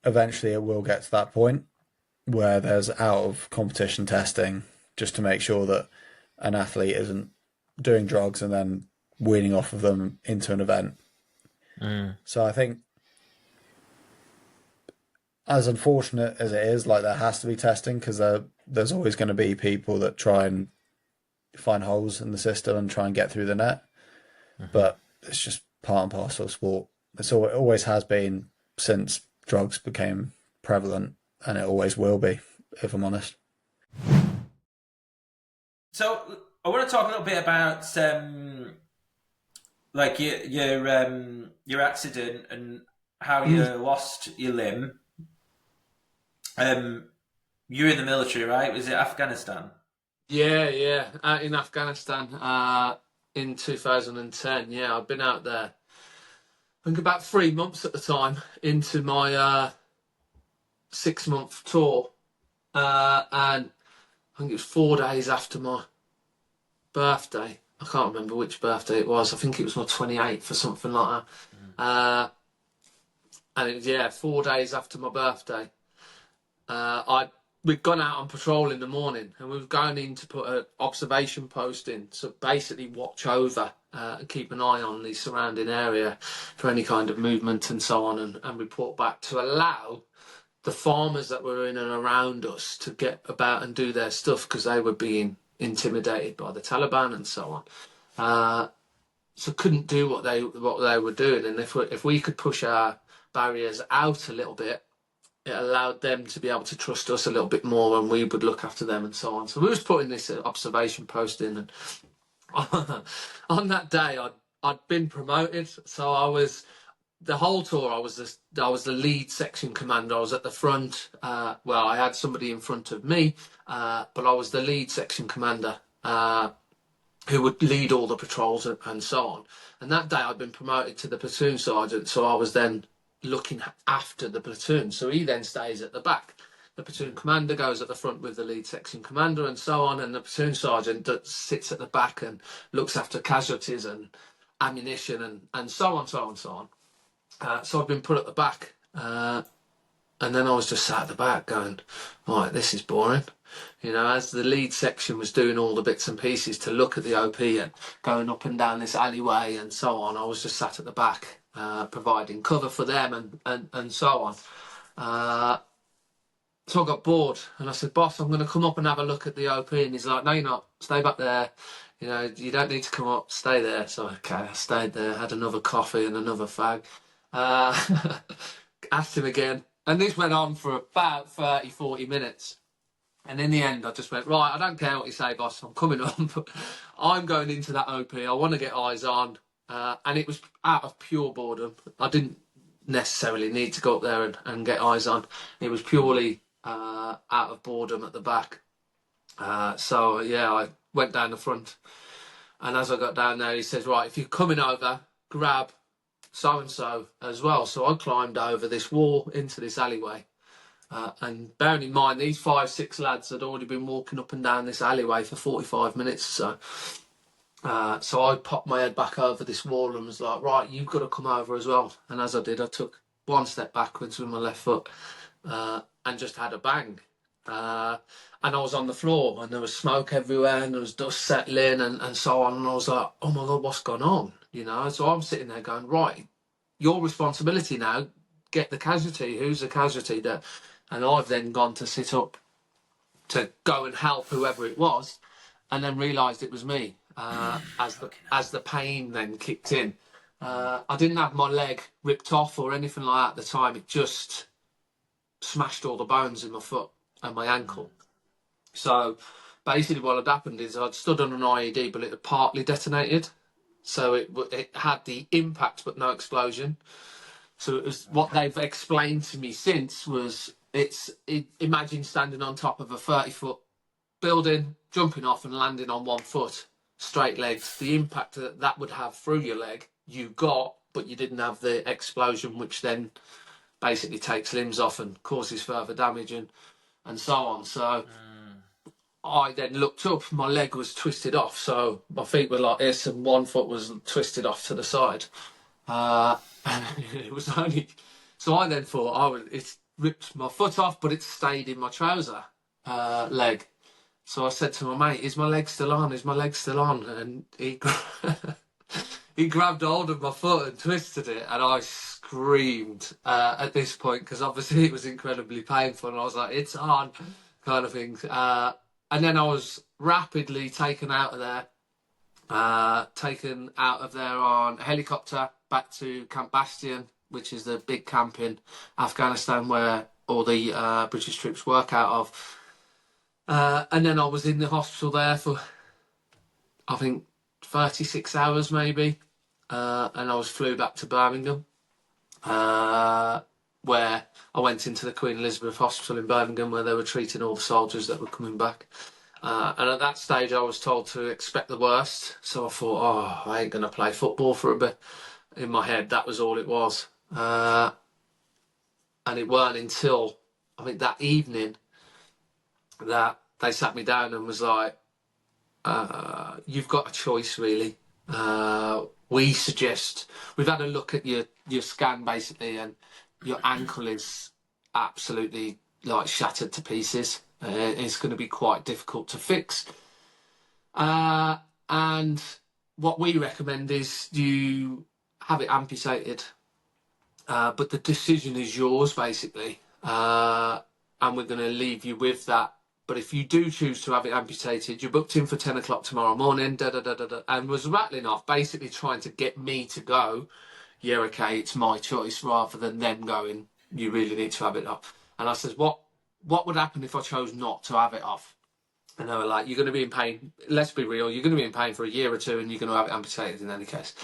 eventually it will get to that point where there's out of competition testing just to make sure that an athlete isn't doing drugs and then weaning off of them into an event. So I think, as unfortunate as it is, like there has to be testing because there's always going to be people that try and find holes in the system and try and get through the net. But it's just part and parcel of sport. It always has been since drugs became prevalent, and it always will be, if I'm honest.
So I want to talk a little bit about like your accident and how you lost your limb. You're in the military, right? Was it Afghanistan?
Yeah, out in Afghanistan in 2010. Yeah, I've been out there, I think about 3 months at the time into my 6-month tour, and I think it was 4 days after my birthday. I can't remember which birthday it was. I think it was my 28th or something like that. And it was 4 days after my birthday. We'd gone out on patrol in the morning and we were going in to put an observation post in. So basically watch over and keep an eye on the surrounding area for any kind of movement and so on, and report back to allow the farmers that were in and around us to get about and do their stuff because they were being intimidated by the Taliban and so on. So couldn't do what they were doing. And if we could push our barriers out a little bit, it allowed them to be able to trust us a little bit more, and we would look after them and so on. So we was putting this observation post in, and on that day I'd been promoted. So I was the whole tour. I was the lead section commander. I was at the front. Well, I had somebody in front of me, but I was the lead section commander who would lead all the patrols and so on. And that day I'd been promoted to the platoon sergeant. So I was then looking after the platoon. So he then stays at the back. The platoon commander goes at the front with the lead section commander and so on, and the platoon sergeant that sits at the back and looks after casualties and ammunition and so on. So I've been put at the back, and then I was just sat at the back going, right, this is boring. You know, as the lead section was doing all the bits and pieces to look at the OP and going up and down this alleyway and so on, I was just sat at the back, providing cover for them and so on. So I got bored and I said, boss, I'm going to come up and have a look at the OP. And he's like, no, you're not. Stay back there. You know, you don't need to come up. Stay there. So, okay, I stayed there, had another coffee and another fag. Asked him again. And this went on for about 30, 40 minutes. And in the end, I just went, right, I don't care what you say, boss. I'm coming up. I'm going into that OP. I want to get eyes on. And it was out of pure boredom. I didn't necessarily need to go up there and get eyes on. It was purely out of boredom at the back. So, yeah, I went down the front. And as I got down there, he says, right, if you're coming over, grab so-and-so as well. So I climbed over this wall into this alleyway. And bearing in mind, these 5-6 lads had already been walking up and down this alleyway for 45 minutes or so. So I popped my head back over this wall and was like, right, you've got to come over as well. And as I did, I took one step backwards with my left foot and just had a bang. And I was on the floor and there was smoke everywhere and there was dust settling and so on. And I was like, oh my God, what's gone on? You know, so I'm sitting there going, right, your responsibility now, get the casualty. Who's the casualty? And I've then gone to sit up to go and help whoever it was, and then realised it was me as the pain then kicked in. I didn't have my leg ripped off or anything like that at the time. It just smashed all the bones in my foot and my ankle. So basically what had happened is I'd stood on an IED, but it had partly detonated. So it had the impact but no explosion. So it was what they've explained to me since was imagine standing on top of a 30-foot building, jumping off and landing on 1 foot, straight legs. The impact that would have through your leg, you got, but you didn't have the explosion, which then basically takes limbs off and causes further damage and so on. So I then looked up, my leg was twisted off, so my feet were like this and 1 foot was twisted off to the side. And it was only... So I then thought, it's ripped my foot off, but it stayed in my trouser leg. So I said to my mate, is my leg still on? Is my leg still on? And he grabbed hold of my foot and twisted it, and I screamed at this point, because obviously it was incredibly painful, and I was like, it's on, kind of thing. And then I was rapidly taken out of there on a helicopter back to Camp Bastion, which is the big camp in Afghanistan where all the British troops work out of. And then I was in the hospital there for, I think, 36 hours maybe. And I was flew back to Birmingham, where I went into the Queen Elizabeth Hospital in Birmingham, where they were treating all the soldiers that were coming back. And at that stage, I was told to expect the worst. So I thought, I ain't going to play football for a bit. In my head, that was all it was. And it weren't until, I think, that evening that they sat me down and was like, you've got a choice, really. We suggest, we've had a look at your scan, basically, and your ankle is absolutely, like, shattered to pieces. It's going to be quite difficult to fix. And what we recommend is you have it amputated. But the decision is yours, basically. And we're going to leave you with that. But if you do choose to have it amputated, you're booked in for 10 o'clock tomorrow morning, and was rattling off, basically trying to get me to go, yeah, okay, it's my choice, rather than them going, you really need to have it off. And I says, what would happen if I chose not to have it off? And they were like, you're going to be in pain. Let's be real, you're going to be in pain for a year or two, and you're going to have it amputated in any case.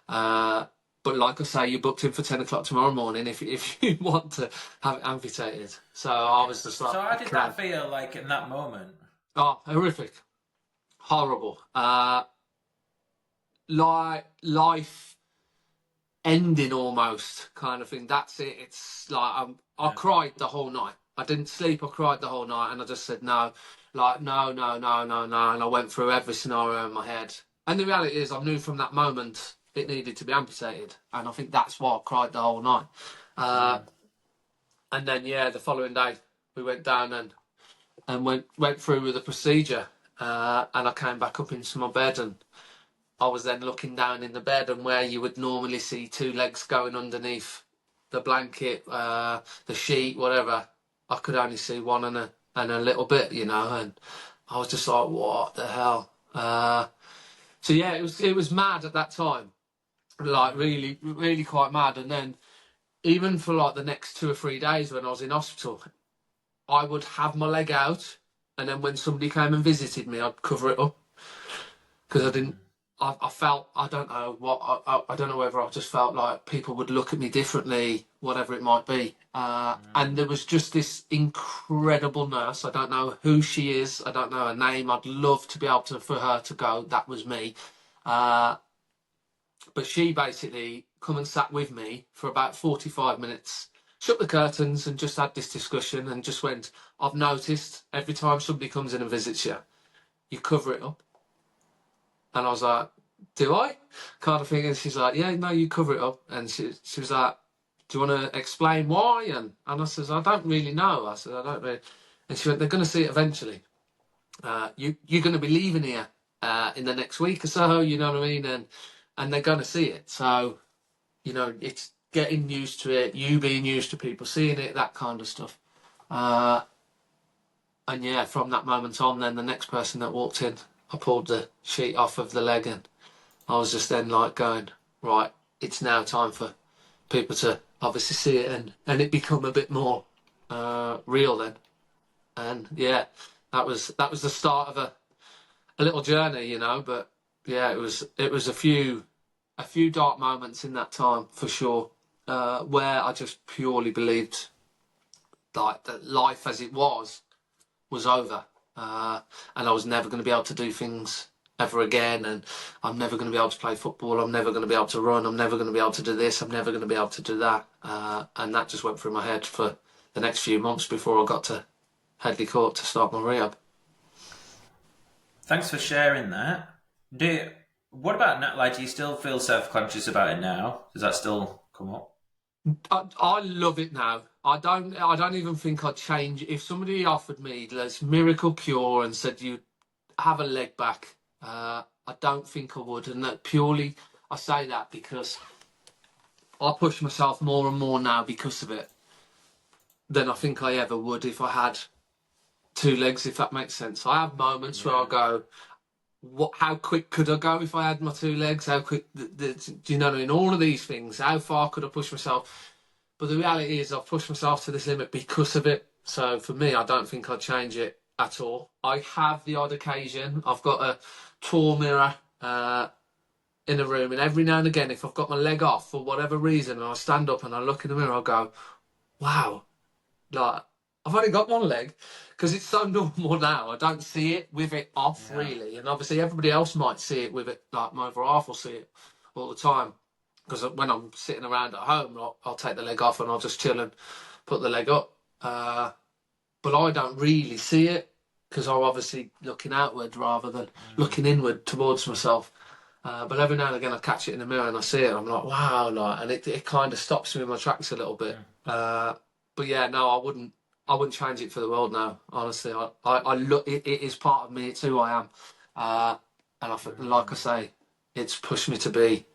But like I say, you're booked in for 10 o'clock tomorrow morning if you want to have it amputated. So I was just like...
So how did that feel like in that moment?
Oh, horrific. Horrible. Like life ending almost, kind of thing. That's it. It's like I cried the whole night. I didn't sleep. I cried the whole night, and I just said no. Like, no. And I went through every scenario in my head. And the reality is, I knew from that moment it needed to be amputated, and I think that's why I cried the whole night. And then, the following day we went down and went through with the procedure, and I came back up into my bed, and I was then looking down in the bed, and where you would normally see two legs going underneath the blanket, the sheet, whatever, I could only see one and a little bit, and I was just like, what the hell? So yeah, it was mad at that time. Like, really, really quite mad. And then even for like the next 2 or 3 days when I was in hospital, I would have my leg out, and then when somebody came and visited me, I'd cover it up, because I felt, I don't know what, I don't know whether I just felt like people would look at me differently, whatever it might be. And there was just this incredible nurse. I don't know who she is. I don't know her name. I'd love to be able for her to go, that was me. But she basically come and sat with me for about 45 minutes, shut the curtains and just had this discussion, and just went, I've noticed every time somebody comes in and visits you, you cover it up. And I was like, do I? Kind of thing. And she's like, yeah, no, you cover it up. And she was like, do you want to explain why? And I says, I don't really know. I said, I don't really. And she went, they're going to see it eventually. You're going to be leaving here in the next week or so, you know what I mean? And they're going to see it. So, it's getting used to it, you being used to people seeing it, that kind of stuff. And yeah, from that moment on, then the next person that walked in, I pulled the sheet off of the leg, and I was just then like going, right, it's now time for people to obviously see it, and it become a bit more real then. And yeah, that was the start of a little journey, you know. But yeah, it was a few dark moments in that time for sure, where I just purely believed like that life as it was over, and I was never going to be able to do things ever again, and I'm never going to be able to play football, I'm never going to be able to run, I'm never going to be able to do this, I'm never going to be able to do that, and that just went through my head for the next few months before I got to Headley Court to start my rehab.
Thanks for sharing that. What about now? Like, do you still feel self-conscious about it now? Does that still come up?
I love it now. I don't even think I'd change. If somebody offered me this miracle cure and said you have a leg back, I don't think I would. And that purely, I say that because I push myself more and more now because of it than I think I ever would if I had two legs, if that makes sense. I have moments where I go, how quick could I go if I had my two legs? How quick, do you know what I mean? All of these things, how far could I push myself? But the reality is I've pushed myself to this limit because of it. So for me, I don't think I'd change it at all. I have the odd occasion. I've got a tall mirror in a room, and every now and again, if I've got my leg off for whatever reason, and I stand up and I look in the mirror, I go, wow, like, I've only got one leg, because it's so normal now. I don't see it with it off, really. And obviously everybody else might see it with it, like my other half will see it all the time. Because when I'm sitting around at home, I'll take the leg off and I'll just chill and put the leg up. But I don't really see it, because I'm obviously looking outward rather than looking inward towards myself. But every now and again I catch it in the mirror and I see it, and I'm like, wow, like, and it kind of stops me in my tracks a little bit. But yeah, no, I wouldn't change it for the world now. Honestly, I look. It is part of me. It's who I am, and I think, like I say, it's pushed me to be,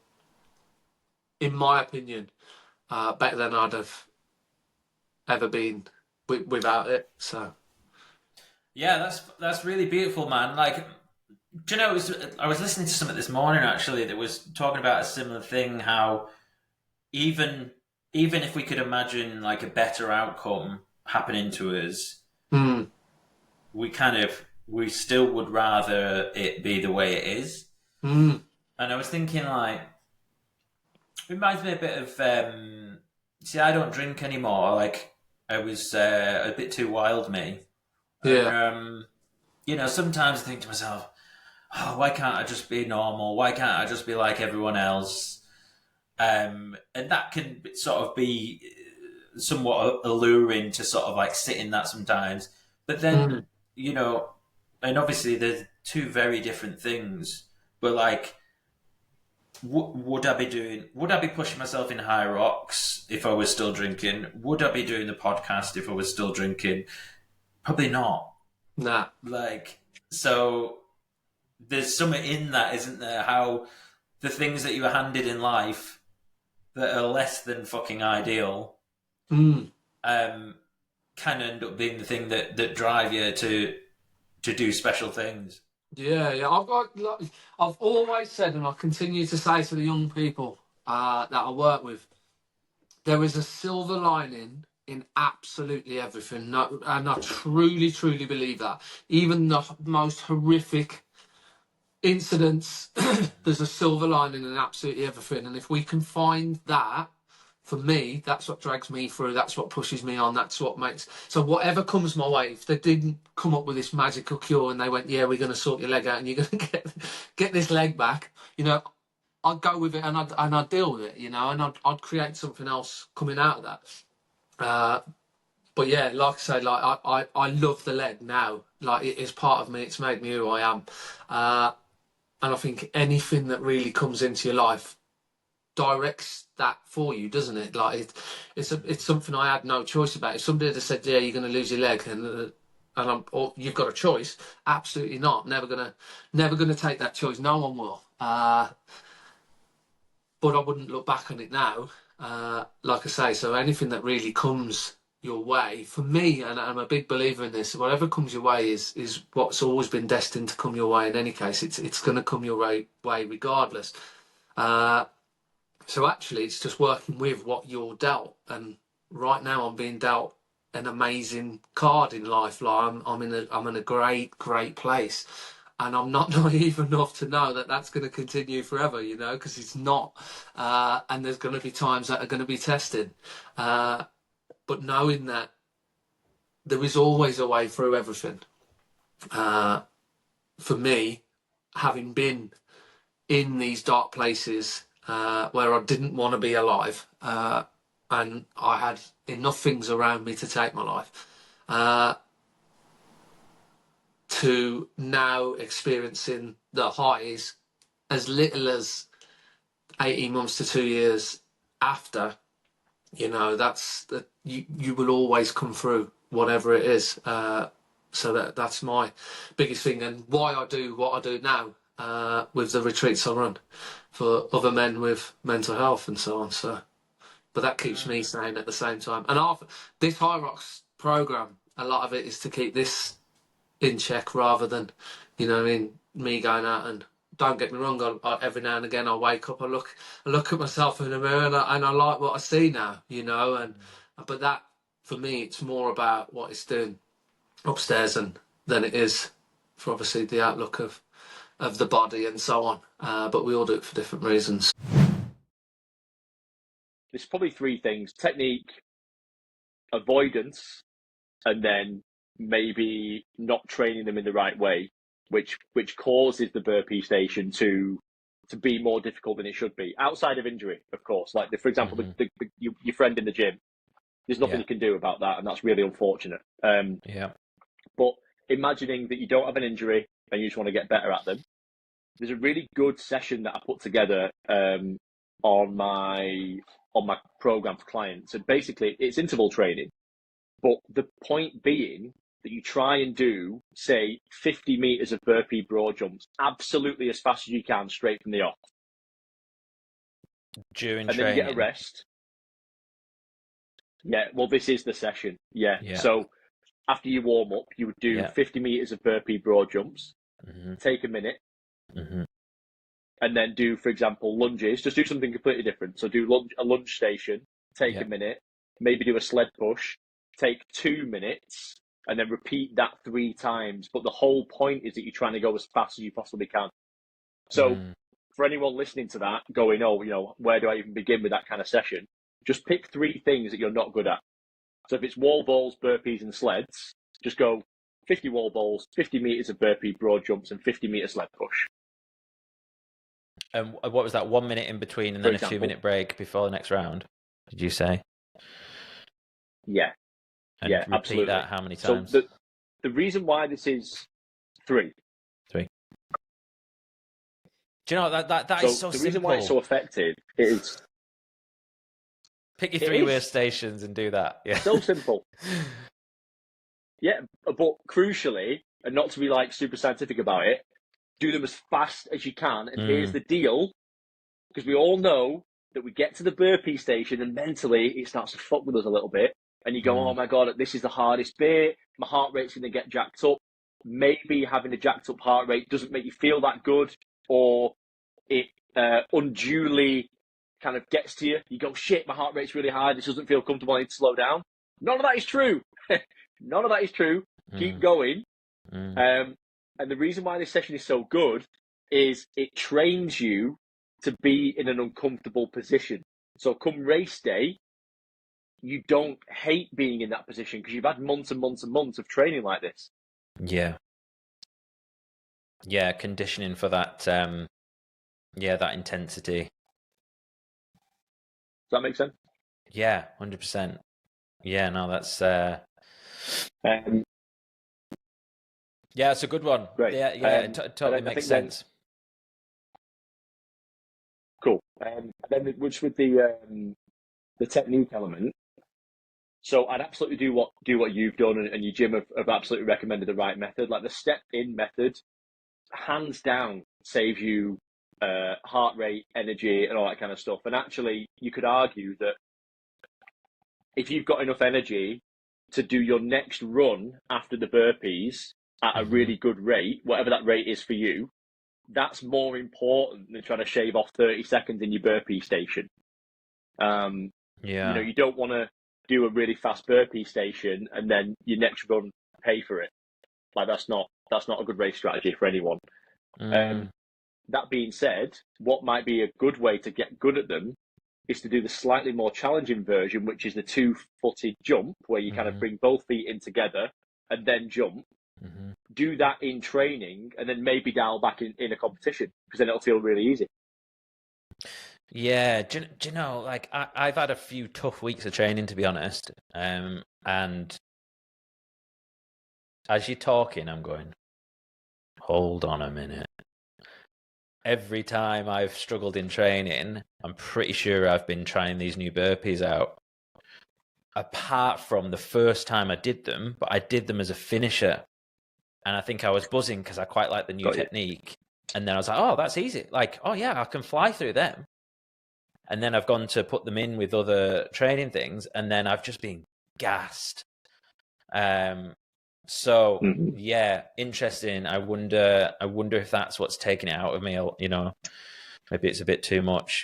in my opinion, better than I'd have ever been without it. So,
yeah, that's really beautiful, man. Like, do you know? I was listening to something this morning actually that was talking about a similar thing. How even if we could imagine like a better outcome happening to us, we still would rather it be the way it is. And I was thinking, like, it reminds me a bit of see, I don't drink anymore. Like, I was a bit too wild, me. And, you know, sometimes I think to myself, oh, why can't I just be normal? Why can't I just be like everyone else? And that can sort of be somewhat alluring to sort of like sit in that sometimes. But then, you know, and obviously they're two very different things, but like, would I be pushing myself in Hyrox if I was still drinking? Would I be doing the podcast if I was still drinking? Probably not.
Nah.
Like, so there's something in that, isn't there? How the things that you were handed in life that are less than fucking ideal can end up being the thing that drive you to do special things.
Yeah. I've always said, and I continue to say to the young people that I work with, there is a silver lining in absolutely everything, and I truly, truly believe that. Even the most horrific incidents, there's a silver lining in absolutely everything, and if we can find that, for me, that's what drags me through, that's what pushes me on, that's what makes... So whatever comes my way, if they didn't come up with this magical cure and they went, yeah, we're going to sort your leg out and you're going to get this leg back, you know, I'd go with it and I'd deal with it, you know, and I'd create something else coming out of that. But yeah, like I say, like I love the leg now. Like, it is part of me, it's made me who I am. And I think anything that really comes into your life directs that for you, doesn't it? Like, it's something I had no choice about. If somebody had said, yeah, you're going to lose your leg, and you've got a choice, absolutely not. Never gonna take that choice. No one will. But I wouldn't look back on it now Like I say, so anything that really comes your way, for me, and I'm a big believer in this, whatever comes your way is what's always been destined to come your way in any case. It's going to come your way regardless. So actually, it's just working with what you're dealt. And right now, I'm being dealt an amazing card in life. Like I'm in a great place, and I'm not naive enough to know that that's going to continue forever. You know, because it's not. And there's going to be times that are going to be tested. But knowing that there is always a way through everything. For me, having been in these dark places where I didn't want to be alive, and I had enough things around me to take my life, to now experiencing the highs as little as 18 months to 2 years after, you know, that's that you will always come through whatever it is. So that's my biggest thing, and why I do what I do now with the retreats I run for other men with mental health and so on. So, but that keeps me sane at the same time. And this Hyrox program, a lot of it is to keep this in check rather than, you know, me going out. And don't get me wrong, every now and again I wake up, I look at myself in the mirror, and I like what I see now, you know. But that, for me, it's more about what it's doing upstairs than it is for obviously the outlook of the body and so on. But we all do it for different reasons.
There's probably three things: technique, avoidance, and then maybe not training them in the right way, which causes the burpee station to be more difficult than it should be. Outside of injury, of course. Like, for example, your friend in the gym, there's nothing you can do about that, and that's really unfortunate. But imagining that you don't have an injury and you just want to get better at them, there's a really good session that I put together on my program for clients. And basically, it's interval training, but the point being that you try and do, say, 50 meters of burpee broad jumps absolutely as fast as you can straight from the off.
During
and
training.
Then you get a rest. Yeah, well, this is the session. Yeah. So after you warm up, you would do 50 meters of burpee broad jumps, take a minute, and then do, for example, lunges. Just do something completely different. So do a lunge station, take a minute, maybe do a sled push, take 2 minutes, and then repeat that 3 times. But the whole point is that you're trying to go as fast as you possibly can. So for anyone listening to that, going, oh, you know, where do I even begin with that kind of session? Just pick 3 things that you're not good at. So if it's wall balls, burpees, and sleds, just go 50 wall balls, 50 meters of burpee broad jumps, and 50 meter sled push.
And what was that? 1 minute in between, and then a 2-minute break before the next round? Did you say?
Yeah.
And repeat absolutely. That how many times?
So the reason why this is 3.
3. Do you know that is so simple? The
reason why it's so effective is
pick your 3 workstations and do that. Yeah.
So simple. Yeah, but crucially, and not to be like super scientific about it, do them as fast as you can. And here's the deal, because we all know that we get to the burpee station and mentally it starts to fuck with us a little bit. And you go, oh my God, this is the hardest bit. My heart rate's going to get jacked up. Maybe having a jacked up heart rate doesn't make you feel that good, or it unduly kind of gets to you. You go, shit, my heart rate's really high. This doesn't feel comfortable. I need to slow down. None of that is true. None of that is true. Keep going. And the reason why this session is so good is it trains you to be in an uncomfortable position. So come race day, you don't hate being in that position because you've had months and months and months of training like this.
Yeah. Yeah, conditioning for that, that intensity.
Does that make sense?
Yeah, 100%. Yeah, no, that's... yeah, it's a good one.
Great.
Yeah, it totally makes sense.
Cool. And then which with the technique element, so I'd absolutely do what you've done, and your gym have absolutely recommended the right method. Like the step-in method, hands down, saves you heart rate, energy, and all that kind of stuff. And actually, you could argue that if you've got enough energy to do your next run after the burpees at a really good rate, whatever that rate is for you, that's more important than trying to shave off 30 seconds in your burpee station. You don't want to do a really fast burpee station and then your next run pay for it. Like that's not a good race strategy for anyone. That being said, what might be a good way to get good at them is to do the slightly more challenging version, which is the 2-footed jump, where you kind of bring both feet in together and then jump. Do that in training and then maybe dial back in a competition, because then it'll feel really easy.
Yeah, do you know, like I've had a few tough weeks of training, to be honest. And as you're talking, I'm going, hold on a minute. Every time I've struggled in training, I'm pretty sure I've been trying these new burpees out. Apart from the first time I did them, but I did them as a finisher. And I think I was buzzing because I quite like the new technique. And then I was like, oh, that's easy. Like, oh yeah, I can fly through them. And then I've gone to put them in with other training things, and then I've just been gassed. So yeah, interesting. I wonder if that's what's taking it out of me. You know, maybe it's a bit too much.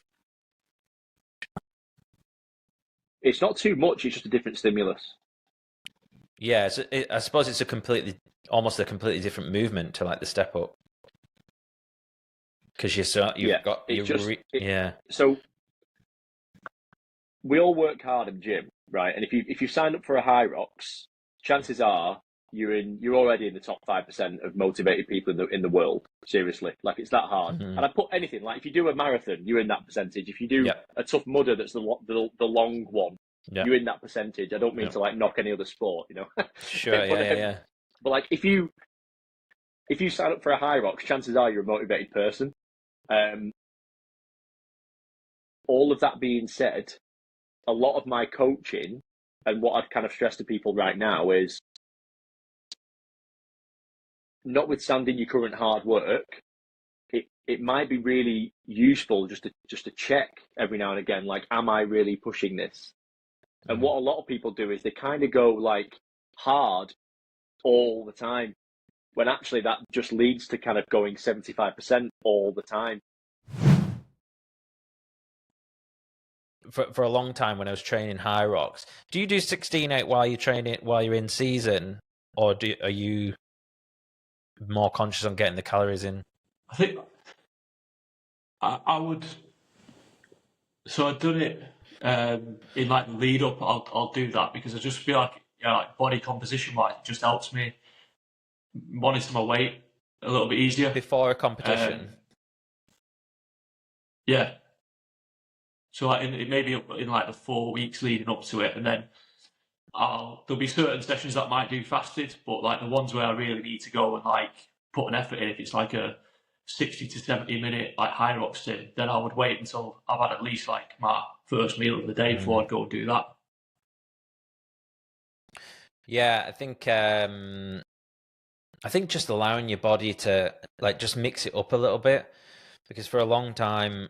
It's not too much. It's just a different stimulus.
Yeah, I suppose it's almost a completely different movement to like the step up, because
So we all work hard in the gym, right? And if you sign up for a Hyrox, chances are you're already in the top 5% of motivated people in the world. Seriously, like it's that hard. And I put anything, like if you do a marathon, you're in that percentage. If you do a tough mudder, that's the long one, you're in that percentage. I don't mean to like knock any other sport, you know.
Sure, yeah.
But like if you sign up for a Hyrox, chances are you're a motivated person. All of that being said, a lot of my coaching and what I'd kind of stress to people right now is, notwithstanding your current hard work, it might be really useful just to check every now and again, like, am I really pushing this? And what a lot of people do is they kind of go like hard all the time, when actually that just leads to kind of going 75% all the time.
For a long time when I was training Hyrox, do you do 16/8 while you're in season, or are you more conscious on getting the calories in?
I think I would. So I've done it in like the lead up. I'll do that because I just feel like, like body composition wise, it just helps me monitor my weight a little bit easier
before a competition.
Yeah. So like maybe in like the 4 weeks leading up to it, and then there'll be certain sessions that I might do fasted, but like the ones where I really need to go and like put an effort in, if it's like a 60 to 70 minute like Hyrox thing, then I would wait until I've had at least like my first meal of the day before I'd go and do that.
Yeah, I think just allowing your body to like just mix it up a little bit, because for a long time,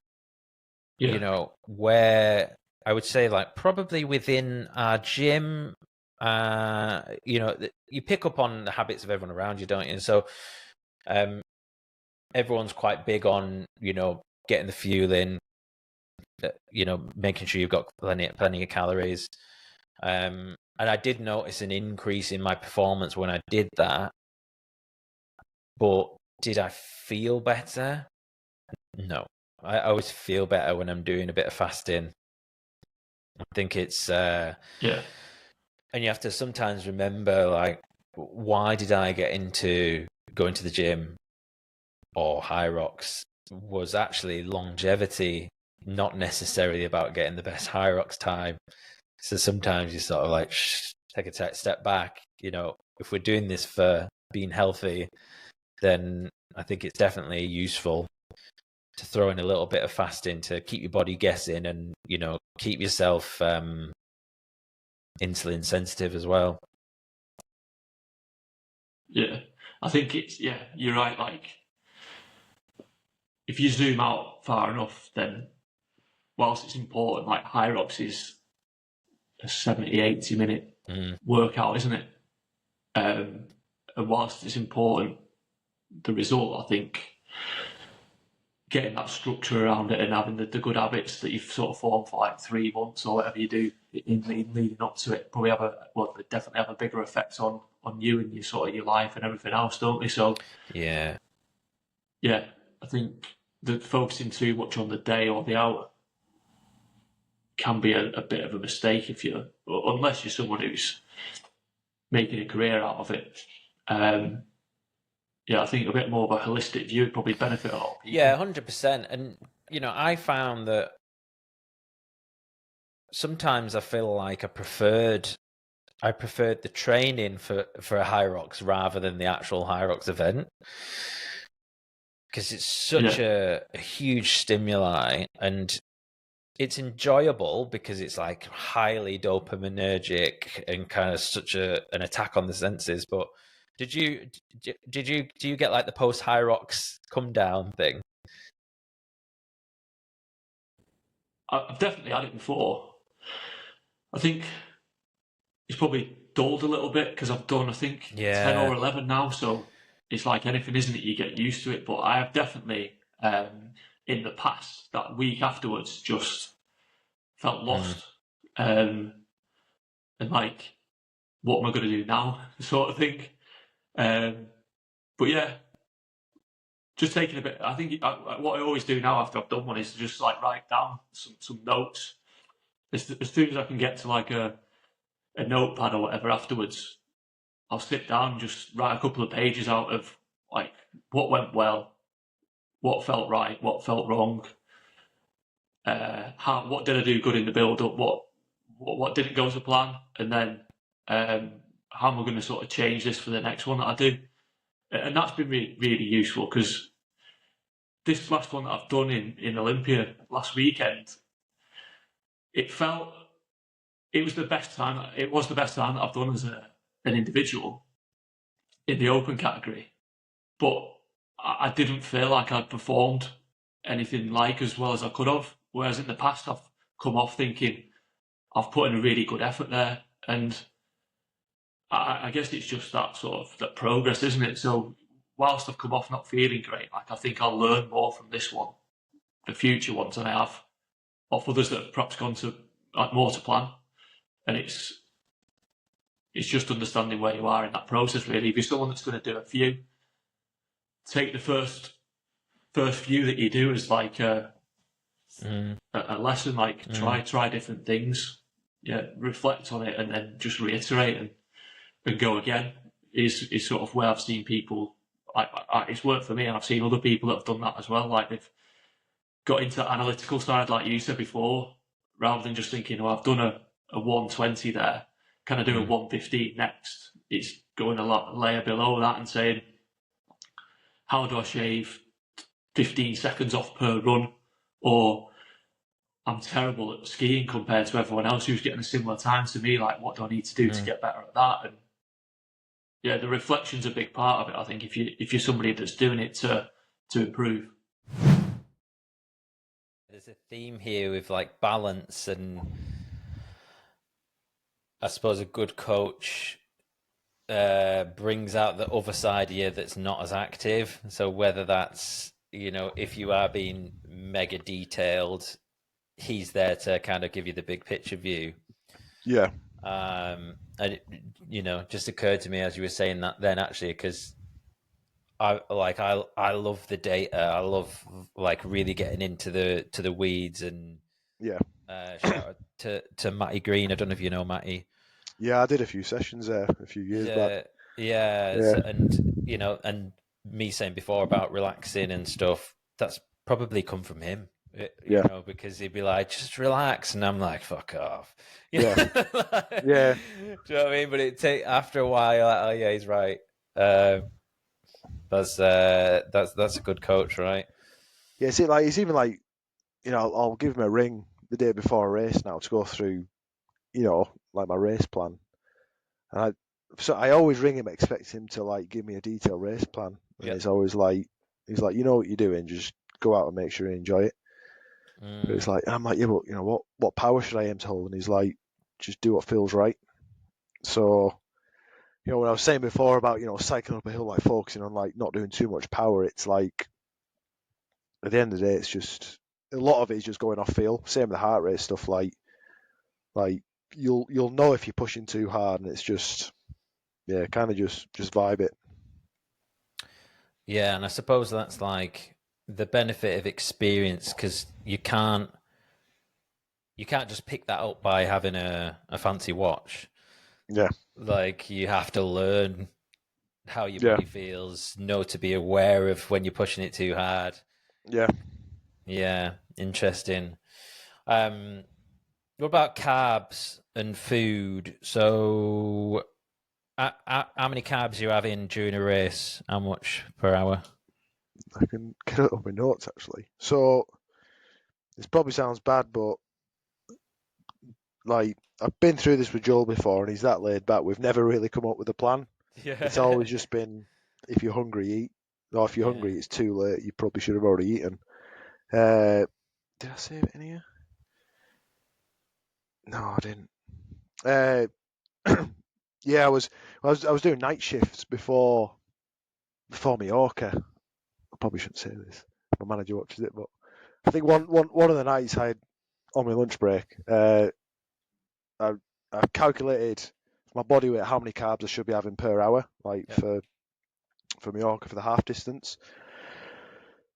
you know, where I would say like probably within our gym, you know, you pick up on the habits of everyone around you, don't you? And so everyone's quite big on, you know, getting the fuel in, you know, making sure you've got plenty of calories. And I did notice an increase in my performance when I did that. But did I feel better? No. I always feel better when I'm doing a bit of fasting. I think it's and you have to sometimes remember, like, why did I get into going to the gym or Hyrox? Was actually longevity, not necessarily about getting the best Hyrox time. So sometimes you sort of like take a step back. You know, if we're doing this for being healthy, then I think it's definitely useful to throw in a little bit of fasting to keep your body guessing and, you know, keep yourself insulin sensitive as well.
Yeah, I think it's, you're right. Like, if you zoom out far enough, then whilst it's important, like Hyrox is a 70, 80 minute workout, isn't it? And whilst it's important, the result, I think, getting that structure around it and having the good habits that you've sort of formed for like 3 months or whatever you do in leading up to it, probably they definitely have a bigger effect on you and your sort of your life and everything else, don't they? So yeah, I think that focusing too much on the day or the hour can be a bit of a mistake unless you're someone who's making a career out of it. I think a bit more of a holistic view would probably benefit a lot of people.
Yeah, 100%. And, I found that sometimes I feel like I preferred the training for a Hyrox rather than the actual Hyrox event. Because it's such a huge stimuli, and it's enjoyable because it's like highly dopaminergic and kind of such an attack on the senses. But do you get like the post Hyrox come down thing?
I've definitely had it before. I think it's probably dulled a little bit because I've done 10 or 11 now, so it's like anything, isn't it? You get used to it. But I have definitely in the past, that week afterwards, just felt lost and like, what am I going to do now, sort of thing. But yeah, just taking a bit. I think what I always do now after I've done one is to just like write down some notes. As soon as I can get to like a notepad or whatever afterwards, I'll sit down and just write a couple of pages out of like what went well, what felt right, what felt wrong, what did I do good in the build up, what didn't go to plan, and then how am I going to sort of change this for the next one that I do. And that's been really, really useful, because this last one that I've done in Olympia last weekend, it was the best time that I've done as an individual in the open category, but I didn't feel like I'd performed anything like as well as I could have. Whereas in the past, I've come off thinking I've put in a really good effort there, and I guess it's just that sort of that progress, isn't it? So whilst I've come off not feeling great, like I think I'll learn more from this one, the future ones, than I have off others that have perhaps gone to like more to plan. And it's just understanding where you are in that process, really. If you're someone that's going to do a few, take the first few that you do as like a lesson, like try different things, reflect on it, and then just reiterate and go again. Is sort of where I've seen people, it's worked for me, and I've seen other people that have done that as well. Like they've got into the analytical side, like you said before, rather than just thinking, I've done a 120 there, can I do a 115 next? It's going a layer below that and saying, how do I shave 15 seconds off per run? Or I'm terrible at skiing compared to everyone else who's getting a similar time to me. Like, what do I need to do to get better at that? And yeah, the reflection's a big part of it, I think, if you're somebody that's doing it to improve.
There's a theme here with like balance, and I suppose a good coach brings out the other side of you that's not as active. So whether that's, if you are being mega detailed, he's there to kind of give you the big picture view.
Yeah.
And it, just occurred to me as you were saying that then, actually, because I love the data. I love like really getting into the weeds, and shout out to Matty Green. I don't know if you know Matty.
Yeah, I did a few sessions there a few years back.
Yeah. So, and me saying before about relaxing and stuff, that's probably come from him. You know, because he'd be like, just relax, and I'm like, fuck off.
Yeah.
Do you know what I mean? But it take after a while, like, oh yeah, he's right. That's a good coach, right?
Yeah, see, like he's even like, I'll give him a ring the day before a race now to go through, like my race plan, and I always ring him expecting him to like give me a detailed race plan, and it's always like, he's like, you know what you're doing, just go out and make sure you enjoy it. But it's like, I'm like, yeah, but what power should I aim to hold? And he's like, just do what feels right. So, when I was saying before about, cycling up a hill, like focusing on like not doing too much power, it's like at the end of the day, it's just a lot of it is just going off feel. Same with the heart rate stuff. Like you'll know if you're pushing too hard, and it's just kind of just vibe it.
Yeah, and I suppose that's like the benefit of experience, because you can't just pick that up by having a fancy watch.
Yeah.
Like, you have to learn how your body feels, know to be aware of when you're pushing it too hard.
Yeah.
Yeah, interesting. What about carbs and food? So, how many carbs you having during a race? How much per hour?
I can get it on my notes, actually. So, this probably sounds bad, but like, I've been through this with Joel before, and he's that laid back. We've never really come up with a plan.
Yeah.
It's always just been, if you're hungry, eat. Or if you're hungry, it's too late. You probably should have already eaten. Did I save it in here? No, I didn't. Yeah, I was doing night shifts before Mallorca. I probably shouldn't say this. My manager watches it, but I think one of the nights I had on my lunch break, I calculated my body weight, how many carbs I should be having per hour, like for Mallorca for the half distance.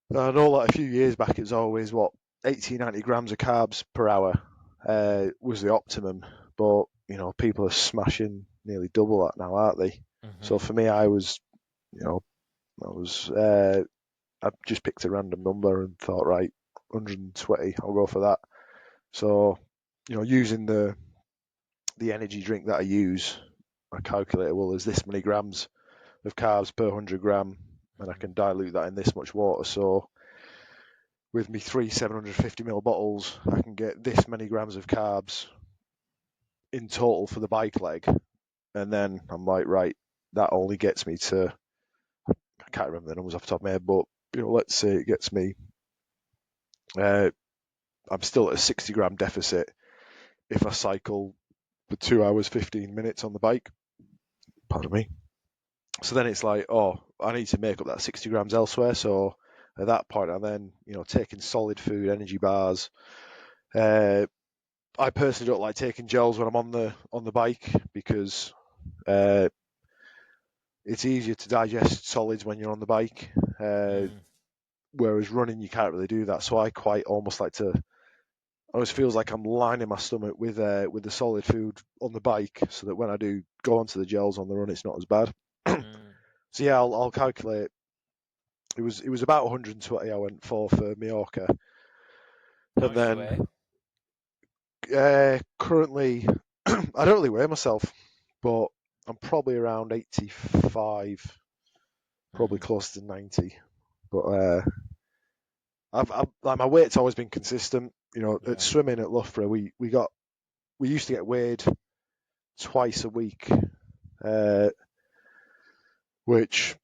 And I know like a few years back it was always 80-90 grams of carbs per hour was the optimum, but people are smashing nearly double that now, aren't they? Mm-hmm. So for me, I just picked a random number and thought, right, 120, I'll go for that. So, using the energy drink that I use, I calculate, well, there's this many grams of carbs per 100 gram, and I can dilute that in this much water. So with me 3 750ml bottles, I can get this many grams of carbs in total for the bike leg. And then I'm like, right, that only gets me to, I can't remember the numbers off the top of my head, but let's say it gets me, I'm still at a 60 gram deficit if I cycle for 2 hours 15 minutes on the bike. Pardon me. So then it's like, I need to make up that 60 grams elsewhere. So at that point, I'm then taking solid food, energy bars. I personally don't like taking gels when I'm on the bike, because it's easier to digest solids when you're on the bike. Whereas running, you can't really do that. So I quite almost like to. Always feels like I'm lining my stomach with the solid food on the bike, so that when I do go onto the gels on the run, it's not as bad. So yeah, I'll calculate. It was about 120 I went for Mallorca, and then currently I don't really weigh myself, but I'm probably around 85, probably close to 90. But I've like, my weight's always been consistent. At swimming at Loughborough, we used to get weighed twice a week, which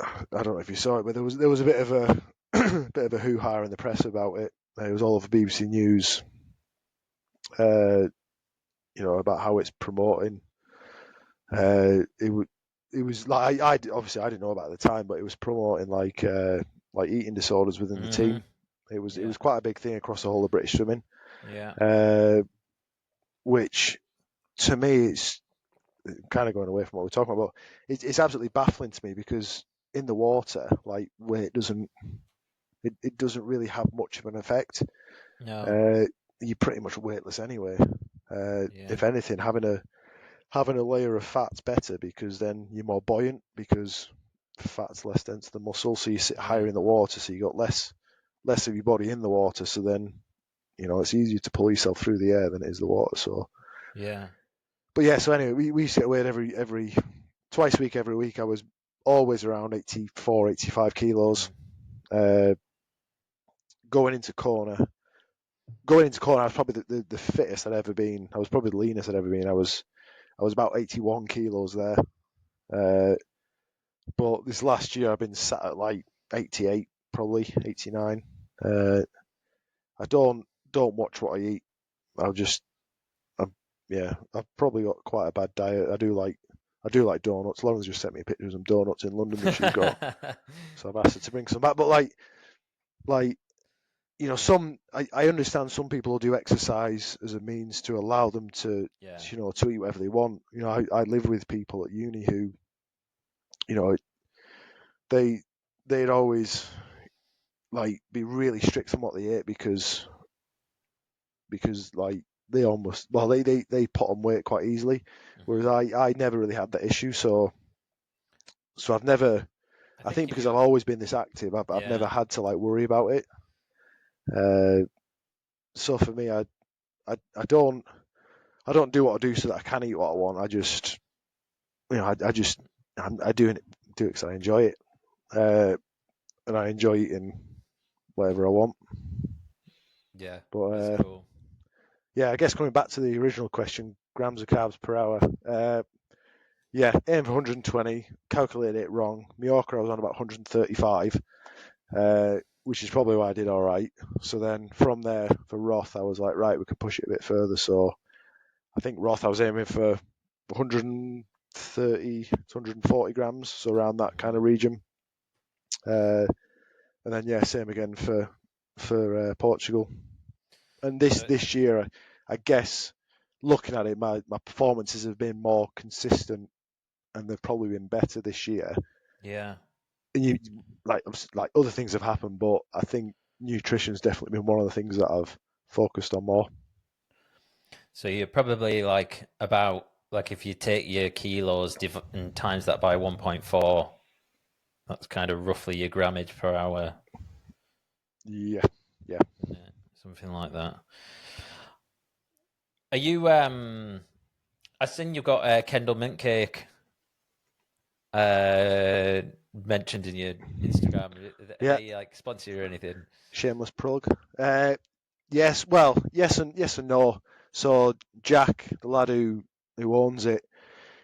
I don't know if you saw it, but there was a bit of a bit of a hoo-ha in the press about it. It was all over BBC News, about how it's promoting. It was like I obviously I didn't know about it at the time, but it was promoting like eating disorders within the team. It was quite a big thing across the whole of British swimming.
Yeah.
Which to me is kind of going away from what we're talking about. It's absolutely baffling to me, because in the water, like, weight doesn't really have much of an effect.
No.
You're pretty much weightless anyway. If anything, having a layer of fat's better, because then you're more buoyant, because fat's less dense than muscle, so you sit higher in the water, so you got less of your body in the water, so then it's easier to pull yourself through the air than it is the water. So but yeah, so anyway, we used to get weighed every twice a week, every week. I was always around 84, 85 kilos. Going into Kona, I was probably the fittest I'd ever been. I was probably the leanest I'd ever been. I was about 81 kilos there. But this last year I've been sat at like 88, probably 89. I don't watch what I eat. I've probably got quite a bad diet. I do like donuts. Lauren's just sent me pictures of some donuts in London that she's got. So I've asked her to bring some back. But like I understand some people do exercise as a means to allow them to to eat whatever they want. I live with people at uni who, they'd always like be really strict on what they ate because like they put on weight quite easily, whereas I never really had that issue. So I've never, I think because I've always been this active, I've never had to like worry about it. So for me, I don't do what I do so that I can eat what I want. I just, I do it because I enjoy it, and I enjoy eating whatever I want.
Yeah,
but
that's cool.
Yeah, I guess coming back to the original question, grams of carbs per hour. Aim for 120. Calculated it wrong. Mallorca, I was on about 135, which is probably why I did all right. So then from there for Roth, I was like, right, we can push it a bit further. So I think Roth, I was aiming for 130 to 140 grams, so around that kind of region. And then same again for Portugal. And this year, I guess looking at it, my performances have been more consistent, and they've probably been better this year.
Yeah.
And like other things have happened, but I think nutrition's definitely been one of the things that I've focused on more.
So you're probably like about, like, if you take your kilos and times that by 1.4, that's kind of roughly your grammage per hour.
Yeah.
Something like that. Are you? I seen you've got Kendall mint cake mentioned in your Instagram. Are they like sponsor you or anything?
Shameless plug. Yes. Well, yes and no. So Jack, the lad who owns it,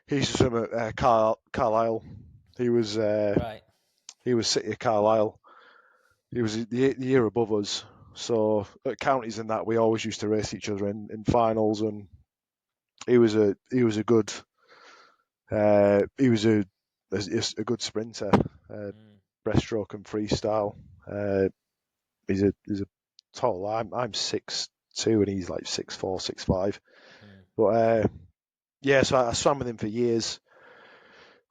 he's from Carlisle. He was
right.
He was City of Carlisle. He was the year above us. So at counties and that, we always used to race each other in finals, and he was a good good sprinter, breaststroke and freestyle. He's a tall. I'm 6'2" and he's like 6'4", 6'5". But so I swam with him for years.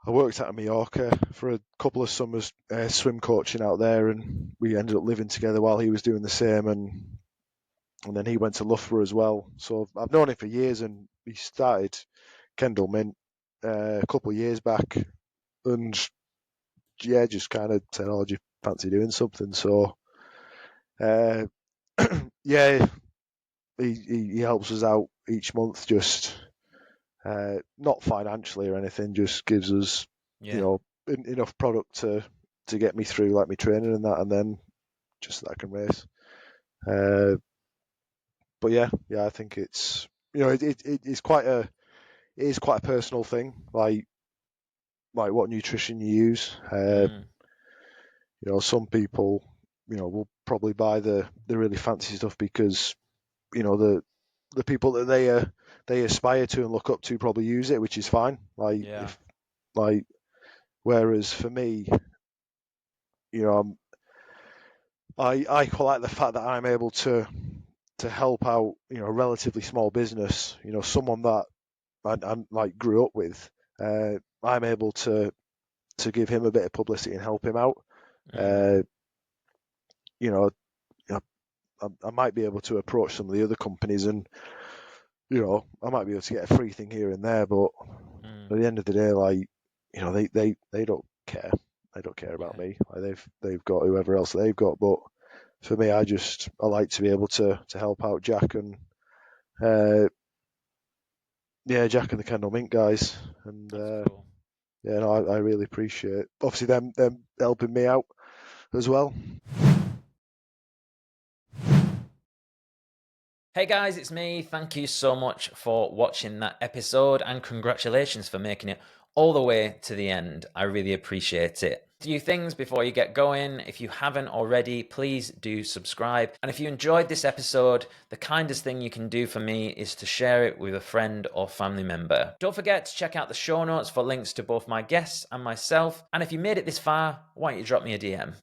I worked out in Mallorca for a couple of summers, swim coaching out there, and we ended up living together while he was doing the same, and then he went to Loughborough as well. So I've known him for years, and he started Kendall Mint a couple of years back, and just kind of said, "Oh, do you fancy doing something?" So he helps us out each month, just not financially or anything, just gives us enough product to get me through like my training and that, and then just so that I can race. But I think it's it is quite a personal thing, like what nutrition you use. Some people will probably buy the really fancy stuff because the people that they aspire to and look up to probably use it, which is fine. Whereas for me, I quite like the fact that I'm able to help out a relatively small business, someone that I like grew up with. I'm able to give him a bit of publicity and help him out. I might be able to approach some of the other companies, and I might be able to get a free thing here and there, but at the end of the day, like they don't care. They don't care about me. Like they've got whoever else they've got, but for me, I like to be able to help out Jack and Jack and the Kendall Mint guys, and
cool.
I really appreciate obviously them helping me out as well.
Hey guys, it's me. Thank you so much for watching that episode, and congratulations for making it all the way to the end. I really appreciate it. few things before you get going. If you haven't already, please do subscribe. And if you enjoyed this episode, the kindest thing you can do for me is to share it with a friend or family member. Don't forget to check out the show notes for links to both my guests and myself. And if you made it this far, why don't you drop me a DM?